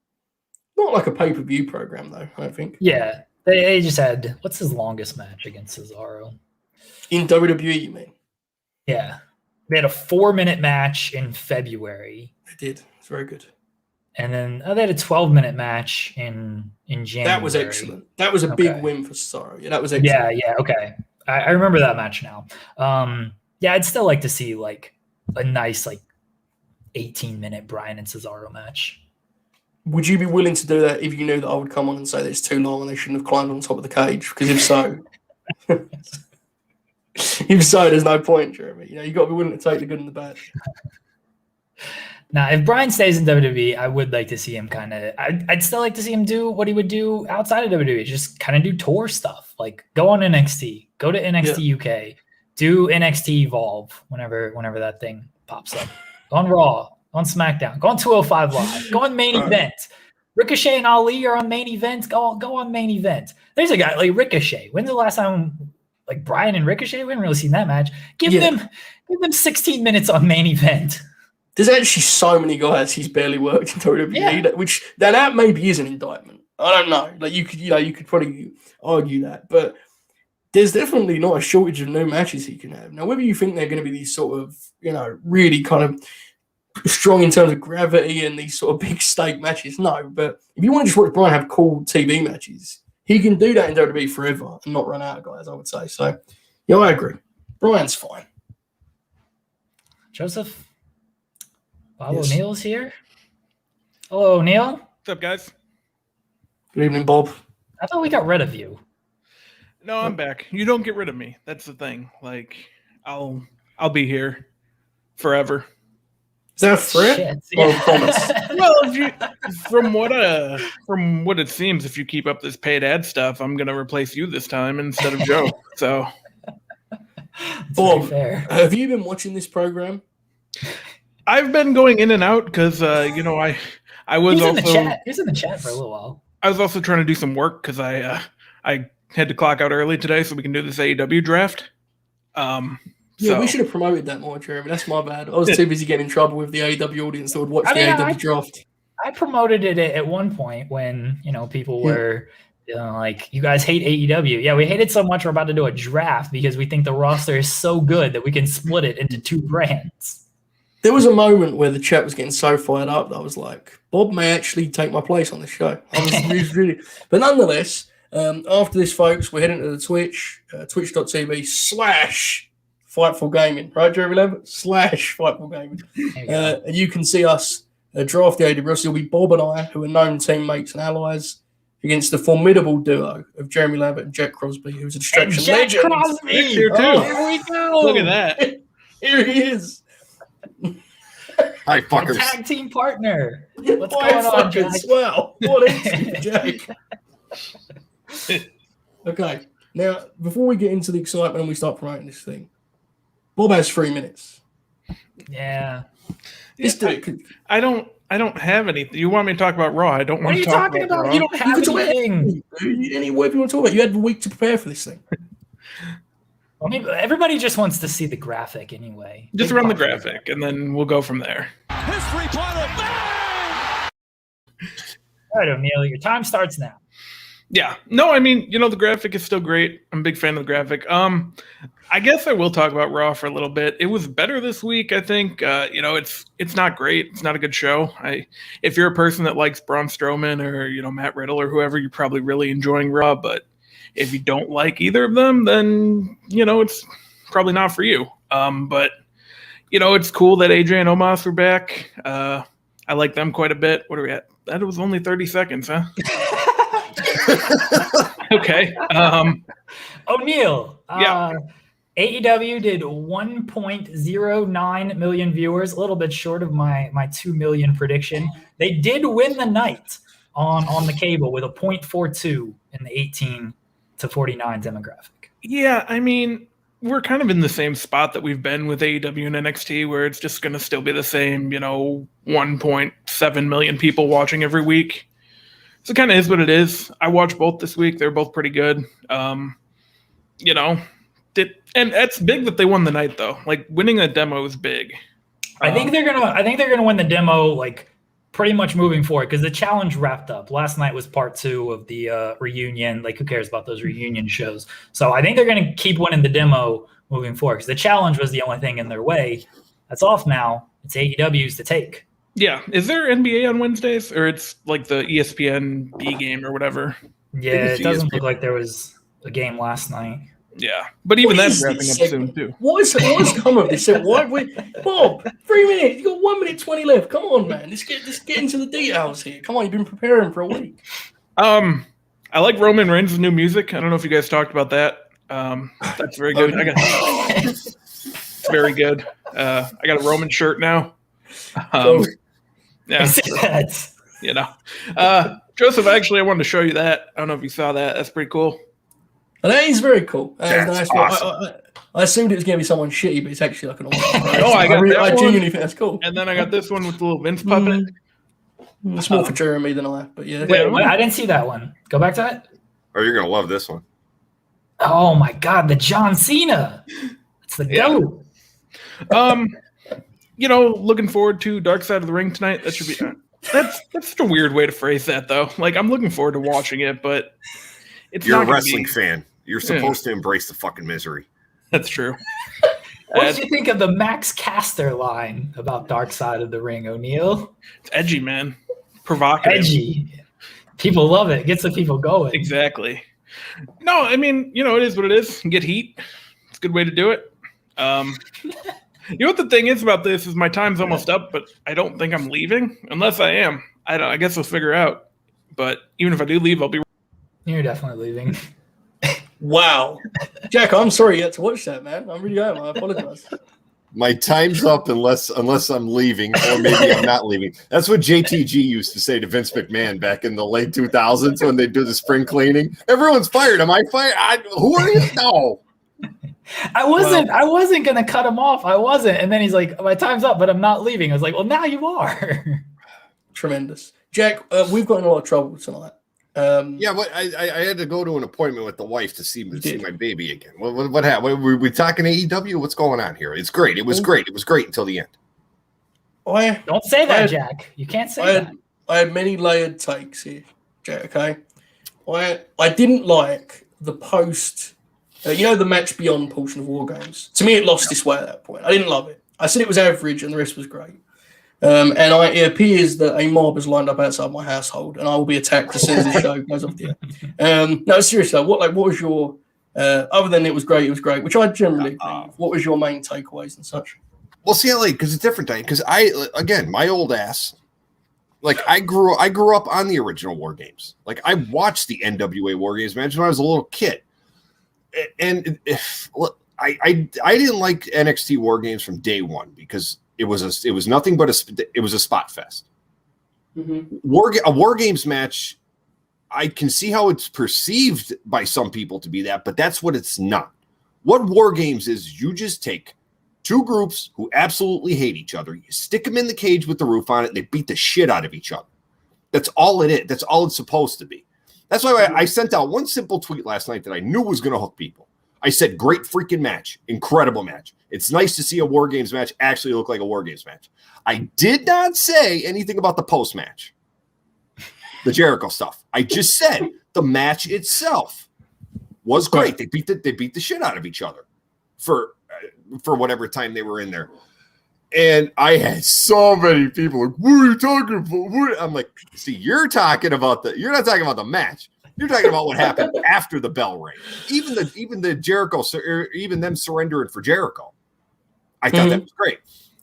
Not like a pay-per-view program though, I don't think. Yeah, they just had, what's his longest match against Cesaro? In WWE, you mean? Yeah. They had a 4-minute match in February. They did. It's very good. And then they had a 12-minute match in January. That was excellent. That was a big win for Cesaro. Yeah, that was excellent. Yeah, okay. I remember that match now. Yeah, I'd still like to see like a nice like 18-minute Bryan and Cesaro match. would you be willing to do that if you knew that I would come on and say that it's too long and they shouldn't have climbed on top of the cage? Because if so, there's no point, Jeremy. You got to be willing to take the good and the bad. Now, if Bryan stays in WWE, I would like to see him I'd still like to see him do what he would do outside of WWE, just kind of do tour stuff, like go on NXT, go to NXT UK, do NXT Evolve whenever that thing pops up. Go on Raw, go on SmackDown, go on 205 Live, go on Main Event. Ricochet and Ali are on Main Event. Go on Main Event. There's a guy like Ricochet. When's the last time like Bryan and Ricochet? We haven't really seen that match. Give them 16 minutes on Main Event. There's actually so many guys he's barely worked in WWE, which that maybe is an indictment. I don't know. Like you could probably argue that, but there's definitely not a shortage of new matches he can have. Now, whether you think they're going to be these sort of, really kind of strong in terms of gravity and these sort of big stake matches, no. But if you want to just watch Bryan have cool TV matches, he can do that in WWE forever and not run out of guys, I would say. So, yeah, I agree. Bryan's fine. Joseph? Bob O'Neill's here. Hello, O'Neill. What's up, guys? Good evening, Bob. I thought we got rid of you. No, I'm back. You don't get rid of me. That's the thing. Like, I'll be here forever. Is that a threat or a promise? Well, from what it seems, if you keep up this paid ad stuff, I'm gonna replace you this time instead of Joe. So, Bob, have you been watching this program? I've been going in and out because I was He's also in the chat. He was in the chat for a little while. I was also trying to do some work because I had to clock out early today so we can do this AEW draft. We should have promoted that more, Jeremy. That's my bad. I was too busy getting in trouble with the AEW audience that would watch the AEW draft. I promoted it at one point when people were like, you guys hate AEW. Yeah, we hate it so much we're about to do a draft because we think the roster is so good that we can split it into two brands. There was a moment where the chat was getting so fired up that I was like, Bob may actually take my place on this show. I was really, but nonetheless, after this, folks, we're heading to the Twitch, twitch.tv/Fightful Gaming, right, Jeremy Lambert? /Fightful Gaming. And you can see us draft the AEW. It'll be Bob and I, who are known teammates and allies, against the formidable duo of Jeremy Lambert and Jack Crosby, who's a distraction legend. Crosby here too. Here we go. Look at that. Here he is. Hi, fuckers. Tag team partner. What's going on, Jack? Wow. What is Jack? Okay. Now, before we get into the excitement and we start promoting this thing, Bob has 3 minutes. Yeah. I don't have anything. You want me to talk about Raw? I don't want to talk about Raw. You don't have anything. Any word you want to talk about? You had a week to prepare for this thing. Well, everybody just wants to see the graphic anyway. Just run the graphic, and then we'll go from there. History final. All right, O'Neill, your time starts now. Yeah. No, I mean, the graphic is still great. I'm a big fan of the graphic. I guess I will talk about Raw for a little bit. It was better this week, I think. It's not great. It's not a good show. If you're a person that likes Braun Strowman or, Matt Riddle or whoever, you're probably really enjoying Raw, but if you don't like either of them, then, it's probably not for you. But, it's cool that AJ and Omos are back. I like them quite a bit. What are we at? That was only 30 seconds, huh? Okay. O'Neill. Yeah. AEW did 1.09 million viewers, a little bit short of my 2 million prediction. They did win the night on the cable with a 0.42 in the 18 to 49 demographic. Yeah, I mean, we're kind of in the same spot that we've been with AEW and NXT, where it's just going to still be the same, 1.7 million people watching every week. So it kind of is what it is. I watched both this week. They're both pretty good. And it's big that they won the night, though. Like, winning a demo is big. I think they're gonna win the demo, like, pretty much moving forward, because the challenge wrapped up. Last night was part 2 of the reunion. Like, who cares about those reunion shows? So I think they're going to keep winning the demo moving forward, because the challenge was the only thing in their way. That's off now. It's AEW's to take. Yeah. Is there NBA on Wednesdays, or it's like the ESPN B game or whatever? Yeah, it doesn't look like there was a game last night. Yeah, but even What that's is wrapping this up segment? soon too. What has come of this? Why have we, Bob? 3 minutes. You got 1 minute 20 left. Come on, man. Let's get into the details here. Come on, you've been preparing for a week. I like Roman Reigns' new music. I don't know if you guys talked about that. That's very good. It's very good. I got a Roman shirt now. Yeah, you know. Joseph, actually, I wanted to show you that. I don't know if you saw that. That's pretty cool. And that is very cool. That's nice. awesome. I assumed it was going to be someone shitty, but it's actually like an awesome. I genuinely think that's cool. And then I got this one with the little Vince puppet. It's more for Jeremy than I, but yeah. Wait, I didn't see that one. Go back to it. Oh, you're gonna love this one. Oh my God, the John Cena. It's the goat. You know, looking forward to Dark Side of the Ring tonight. That should be. That's such a weird way to phrase that, though. Like, I'm looking forward to watching it, but it's You're not a wrestling fan. You're supposed to embrace the fucking misery. That's true. What did you think of the Max Caster line about Dark Side of the Ring, O'Neal? It's edgy, man. Provocative. Edgy. People love it. It gets the people going. Exactly. No, I mean, you know, it is what it is. Get heat. It's a good way to do it. You know what the thing is about this is my time's almost up, but I don't think I'm leaving unless I am. I guess we'll figure out. But even if I do leave, I'll be. You're definitely leaving. Wow, Jack, I'm sorry you had to watch that, man. I'm really glad. I apologize. My time's up unless I'm leaving, or maybe I'm not leaving. That's what JTG used to say to Vince McMahon back in the late 2000s when they do the spring cleaning. Everyone's fired. Am I fired? Who are you? No. I wasn't gonna cut him off. I wasn't. And then he's like, my time's up, but I'm not leaving. I was like, well, now you are. Tremendous. Jack, we've got in a lot of trouble tonight. Yeah, but I had to go to an appointment with the wife to see my baby again. What happened? Were we talking AEW? What's going on here? It's great. It was great. It was great until the end. Don't say that, Jack. You can't say that. I had many layered takes here, Jack, okay? I didn't like the post, the match beyond portion of War Games. To me, it lost its way at that point. I didn't love it. I said it was average and the rest was great. It appears that a mob has lined up outside my household, and I will be attacked as soon as the show goes off the air. No, seriously, though, what was your other than it was great, which I generally agree with. What was your main takeaways and such? Well, see, because it's different, because my old ass, like I grew up on the original War Games. Like I watched the NWA War Games match when I was a little kid, and I didn't like NXT War Games from day one because it was nothing but a spot fest. Mm-hmm. A War Games match, I can see how it's perceived by some people to be that, but that's what it's not. What War Games is, you just take two groups who absolutely hate each other, you stick them in the cage with the roof on it, and they beat the shit out of each other. That's all it is. That's all it's supposed to be. That's why I sent out one simple tweet last night that I knew was going to hook people. I said, great freaking match. Incredible match. It's nice to see a War Games match actually look like a War Games match. I did not say anything about the post-match, the Jericho stuff. I just said the match itself was great. They beat the shit out of each other for whatever time they were in there. And I had so many people like, what are you talking about? I'm like, see, you're not talking about the match. You're talking about what happened after the bell rang. Even the Jericho, even them surrendering for Jericho. I thought that was great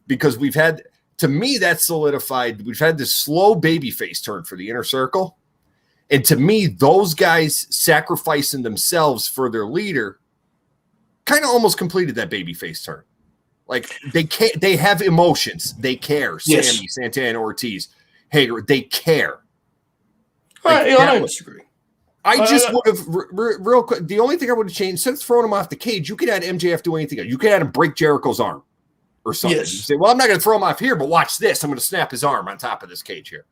because to me, that solidified. We've had this slow babyface turn for the Inner Circle. And to me, those guys sacrificing themselves for their leader kind of almost completed that babyface turn. Like they have emotions. They care. Yes. Sammy, Santana, Ortiz, Hager, they care. I don't disagree. I just would have real quick. The only thing I would have changed, since throwing him off the cage, you could add MJF do anything else. You could add him break Jericho's arm or something. Yes. You say, well, I'm not going to throw him off here, but watch this. I'm going to snap his arm on top of this cage here.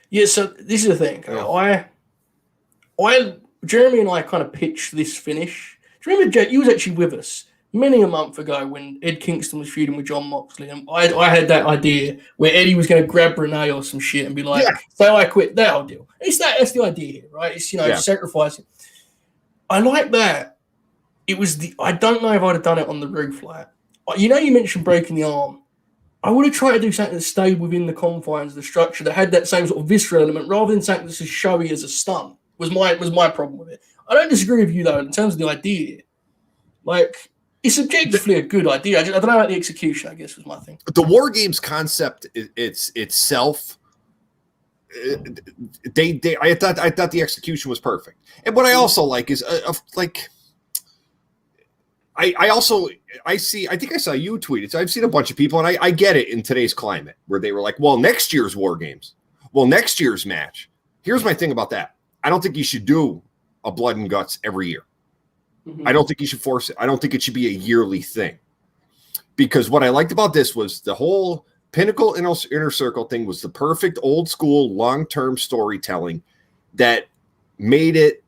Yeah. So this is the thing. Yeah. Jeremy and I kind of pitched this finish. Do you remember, Jack? You was actually with us many a month ago when Ed Kingston was feuding with John Moxley, and I had that idea where Eddie was going to grab Renee or some shit and be like, "So I quit." That'll do. That's the idea here, right? It's sacrificing. I like that. It was I don't know if I'd have done it on the roof like. You mentioned breaking the arm. I would have tried to do something that stayed within the confines of the structure that had that same sort of visceral element rather than something that's as showy as a stunt. Was my problem with it. I don't disagree with you though in terms of the idea. Like, it's objectively a good idea. I don't know about the execution, I guess, was my thing. The War Games concept itself, I thought the execution was perfect. And what I also like is I think I saw you tweet it. So I've seen a bunch of people, and I get it in today's climate where they were like, well, next year's War Games, well, next year's match. Here's my thing about that. I don't think you should do a blood and guts every year. I don't think you should force it. I don't think it should be a yearly thing. Because what I liked about this was the whole Pinnacle Inner Circle thing was the perfect old school long-term storytelling that made it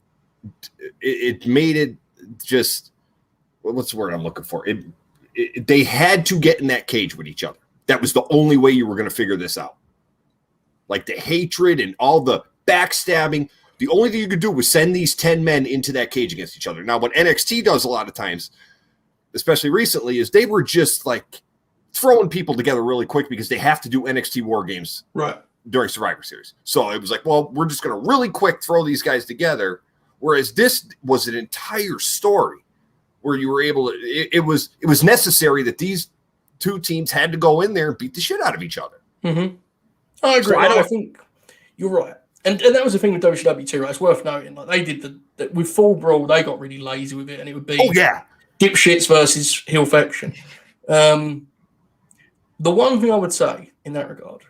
just, what's the word I'm looking for? They had to get in that cage with each other. That was the only way you were going to figure this out. Like the hatred and all the backstabbing. The only thing you could do was send these 10 men into that cage against each other. Now, what NXT does a lot of times, especially recently, is they were just like throwing people together really quick because they have to do NXT War Games during Survivor Series. So it was like, well, we're just going to really quick throw these guys together. Whereas this was an entire story where you were able to, it was necessary that these two teams had to go in there and beat the shit out of each other. I agree. So I think you're right. And that was the thing with WCW too, right? It's worth noting. Like they did with Full Brawl, they got really lazy with it, and it would be dipshits versus heel faction. The one thing I would say in that regard,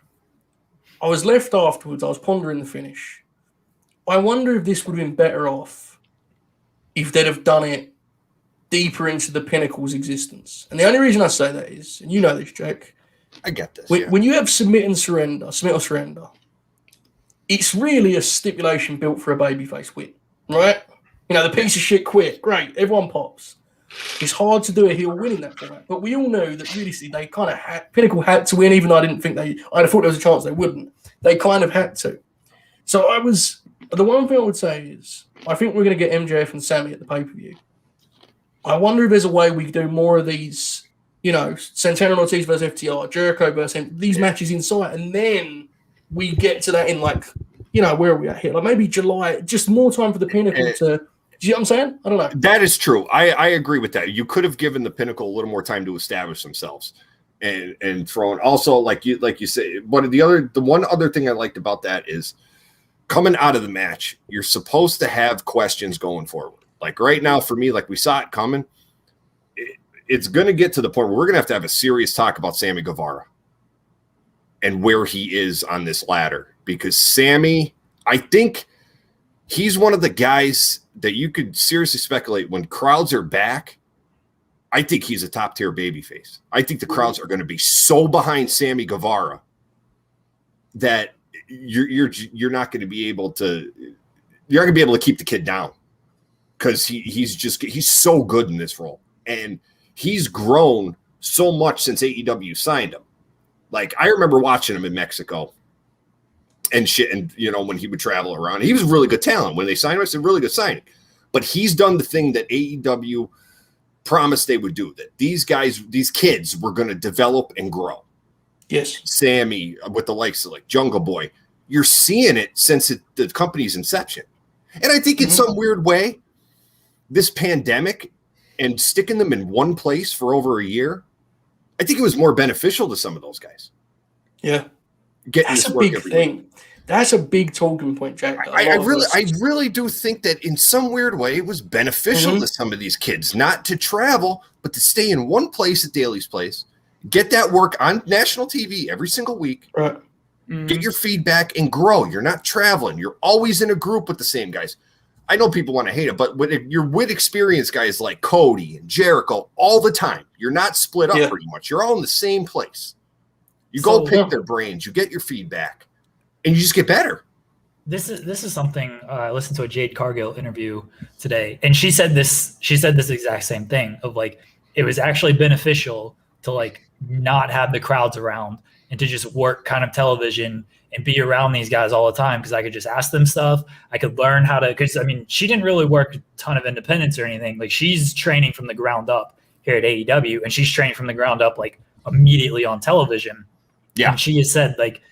I was left afterwards. I was pondering the finish. I wonder if this would have been better off if they'd have done it deeper into the Pinnacle's existence. And the only reason I say that is, and you know this, Jack. I get this. When you have submit or surrender, it's really a stipulation built for a babyface win, right? You know, the piece of shit quit. Great. Everyone pops. It's hard to do a heel win in that format. But we all know that really they kind of Pinnacle had to win, even though I didn't think I'd have thought there was a chance they wouldn't. They kind of had to. So the one thing I would say is, I think we're going to get MJF and Sammy at the pay-per-view. I wonder if there's a way we could do more of these, you know, Santana and Ortiz versus FTR, Jericho versus these matches inside, and then we get to that in like, you know, where are we at here? Like maybe July, just more time for the Pinnacle to, do you know what I'm saying? I don't know. That is true. I agree with that. You could have given the Pinnacle a little more time to establish themselves and thrown also like you say, but the one other thing I liked about that is coming out of the match, you're supposed to have questions going forward. Like right now for me, like we saw it coming, it's going to get to the point where we're going to have a serious talk about Sammy Guevara and where he is on this ladder, because Sammy, I think he's one of the guys that you could seriously speculate when crowds are back. I think he's a top tier babyface. I think the crowds are going to be so behind Sammy Guevara that you're not going to be able to, you're not going to be able to keep the kid down, because he's so good in this role, and he's grown so much since AEW signed him. Like, I remember watching him in Mexico and shit, and, you know, when he would travel around. He was a really good talent. When they signed him, it's a really good signing. But he's done the thing that AEW promised they would do, that these kids were going to develop and grow. Yes. Sammy, with the likes of, like, Jungle Boy. You're seeing it since the company's inception. And I think in some weird way, this pandemic and sticking them in one place for over a year, I think it was more beneficial to some of those guys. Yeah. Getting That's this a work big every thing. week. That's a big talking point, Jack. I really do think that in some weird way it was beneficial to some of these kids not to travel, but to stay in one place at Daly's Place, get that work on national TV every single week, get your feedback and grow. You're not traveling. You're always in a group with the same guys. I know people want to hate it, but you're with experienced guys like Cody and Jericho all the time. You're not split up pretty much. You're all in the same place. You go pick their brains. You get your feedback, and you just get better. This is something I listened to a Jade Cargill interview today, and she said this exact same thing of like it was actually beneficial to like not have the crowds around and to just work kind of television and be around these guys all the time, because I could just ask them stuff. I could learn how to, because I mean, she didn't really work a ton of independence or anything. Like she's training from the ground up here at AEW, and she's training from the ground up like immediately on television. Yeah. And she has said like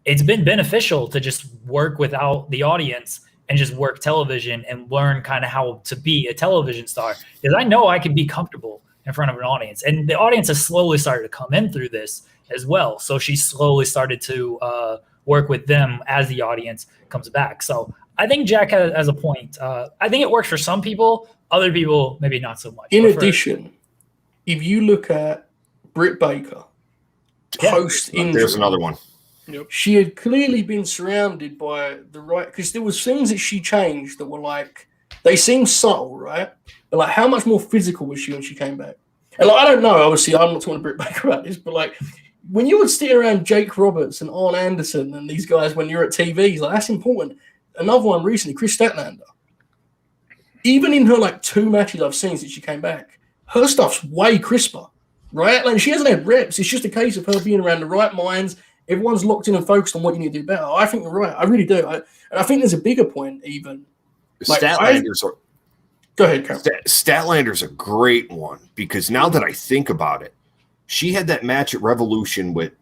it's been beneficial to just work without the audience and just work television and learn kind of how to be a television star. Because I know I can be comfortable in front of an audience. And the audience has slowly started to come in through this as well. So she slowly started to work with them as the audience comes back. So I think Jack has a point. I think it works for some people. Other people, maybe not so much. In addition, if you look at Britt Baker, post-injury. There's another one. Yep. She had clearly been surrounded by the right, because there was things that she changed that were like, they seemed subtle, right? But like, how much more physical was she when she came back? And like, I don't know, obviously, I'm not talking to Britt Baker about this, but like, when you would sit around Jake Roberts and Arn Anderson and these guys when you're at TV, like, that's important. Another one recently, Chris Statlander. Even in her like 2 matches I've seen since she came back, her stuff's way crisper, right? Like, she hasn't had reps. It's just a case of her being around the right minds. Everyone's locked in and focused on what you need to do better. I think you're right. I really do. And I think there's a bigger point even. Like, go ahead, Carol. Statlander's a great one, because now that I think about it, she had that match at Revolution with,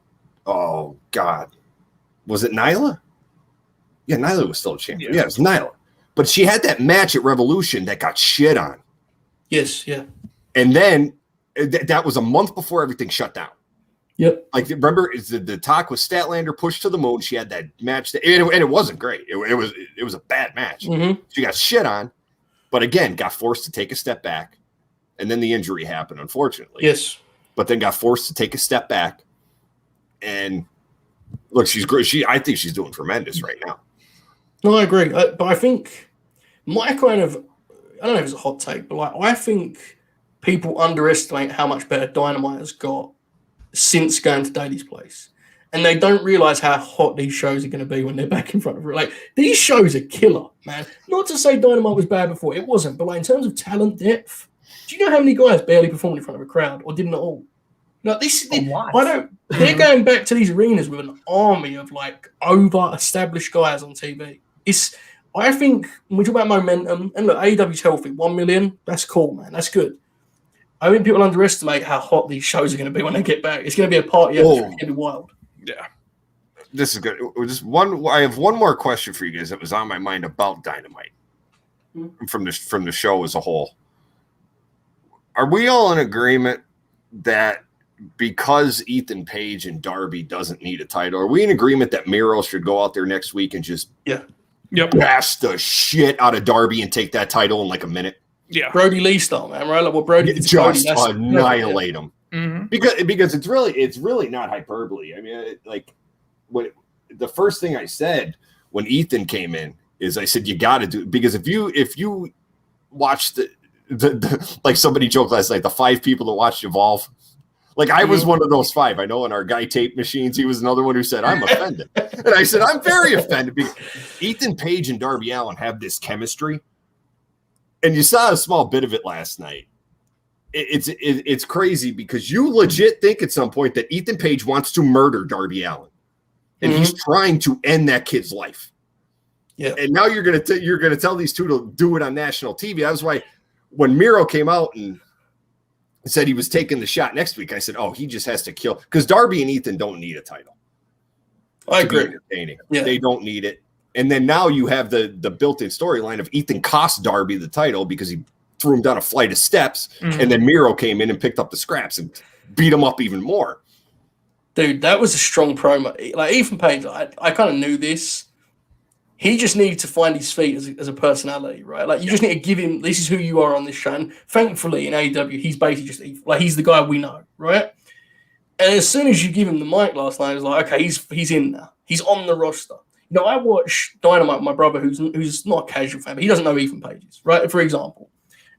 oh, God. Was it Nyla? Yeah, Nyla was still a champion. Yeah, it was Nyla. But she had that match at Revolution that got shit on. Yes, yeah. And then that was a month before everything shut down. Yep. Like, remember, the talk was Statlander pushed to the moon. She had that match, and it wasn't great. It was a bad match. Mm-hmm. She got shit on, but again, got forced to take a step back, and then the injury happened, unfortunately. Yes. But then got forced to take a step back, and look, she's great. I think she's doing tremendous right now. No, I agree. But I think my kind of, I don't know if it's a hot take, but like, I think people underestimate how much better Dynamite has got since going to Daily's Place. And they don't realize how hot these shows are going to be when they're back in front of her. Like, these shows are killer, man. Not to say Dynamite was bad before. It wasn't. But like, in terms of talent depth, do you know how many guys barely performed in front of a crowd or didn't at all? No, they're going back to these arenas with an army of like over-established guys on TV. I think when we talk about momentum, and look, AEW's healthy, 1 million, that's cool, man. That's good. I think people underestimate how hot these shows are going to be when they get back. It's going to be a party. It's going to be wild. Yeah. This is good. I have one more question for you guys that was on my mind about Dynamite from the show as a whole. Are we all in agreement that because Ethan Page and Darby doesn't need a title, are we in agreement that Miro should go out there next week and just bash the shit out of Darby and take that title in like a minute? Yeah, Brody Lee style, man, right? Like what Brody did just annihilate him. Mm-hmm. Because it's really not hyperbole. I mean, the first thing I said when Ethan came in is I said you got to do it, because if you watch the like somebody joked last night, the 5 people that watched Evolve. Like, I was one of those 5. I know in our guy tape machines, he was another one who said, I'm offended. And I said, I'm very offended because Ethan Page and Darby Allin have this chemistry. And you saw a small bit of it last night. It's crazy because you legit think at some point that Ethan Page wants to murder Darby Allin. And he's trying to end that kid's life. Yeah. And now you're gonna tell these two to do it on national TV. That was why when Miro came out and said he was taking the shot next week, I said, oh, he just has to kill, because Darby and Ethan don't need a title. I agree. Yeah. They don't need it. And then now you have the built-in storyline of Ethan cost Darby the title because he threw him down a flight of steps, and then Miro came in and picked up the scraps and beat him up even more. Dude, that was a strong promo. Like, Ethan Page, I kind of knew this. He just needed to find his feet as a personality, right? Like, you just need to give him, this is who you are on this show. And thankfully, in AEW, he's basically just, like, he's the guy we know, right? And as soon as you give him the mic last night, it's like, okay, he's in now. He's on the roster. You know, I watch Dynamite with my brother, who's not a casual fan, but he doesn't know Ethan Page, right? For example.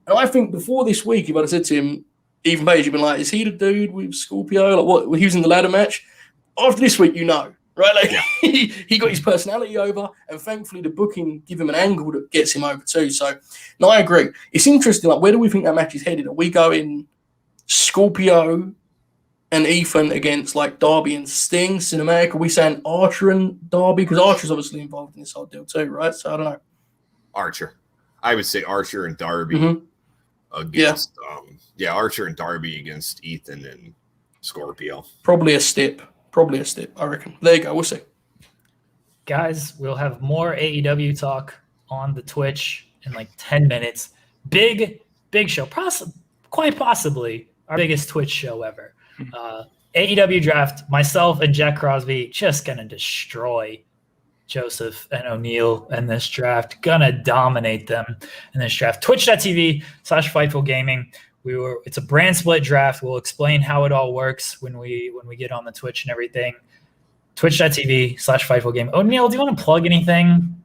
And I think before this week, if I'd have said to him, Ethan Page, you'd been like, is he the dude with Scorpio? Like, what? He was in the ladder match. After this week, you know. Right, like he got his personality over, and thankfully the booking give him an angle that gets him over too. So, no, I agree. It's interesting. Like, where do we think that match is headed? Are we going Scorpio and Ethan against like Darby and Sting cinematic? Are we saying Archer and Darby? Because Archer's obviously involved in this whole deal too, right? So I don't know. Archer, I would say Archer and Darby against Archer and Darby against Ethan and Scorpio. Probably a step, I reckon. There you go. We'll see. Guys, we'll have more AEW talk on the Twitch in like 10 minutes. Big show. Quite possibly our biggest Twitch show ever. AEW draft, myself and Jack Crosby just going to destroy Joseph and O'Neal in this draft. Gonna dominate them in this draft. Twitch.tv/Fightful Gaming. It's a brand split draft. We'll explain how it all works when we get on the Twitch and everything. Twitch.tv/Fightful Gaming. O'Neal, do you want to plug anything?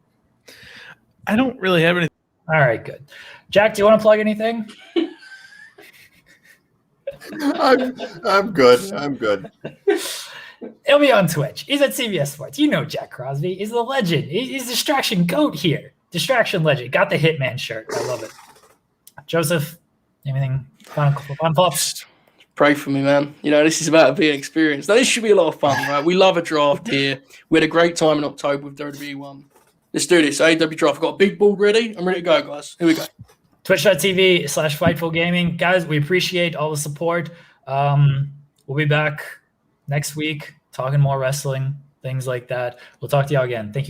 I don't really have anything. All right, good. Jack, do you want to plug anything? I'm good. I'm good. He'll be on Twitch. He's at CBS Sports. You know Jack Crosby. He's the legend. He's distraction goat here. Distraction legend. Got the Hitman shirt. I love it. Joseph, anything final thoughts? Pray for me, man. This is about to be an experience. Now, this should be a lot of fun, right? We love a draft here. We had a great time in October with WWE 1. Let's do this. AEW draft. I've got a big board ready. I'm ready to go, guys. Here we go. Twitch.tv/Fightful Gaming. Guys, we appreciate all the support. We'll be back next week talking more wrestling, things like that. We'll talk to y'all again. Thank you.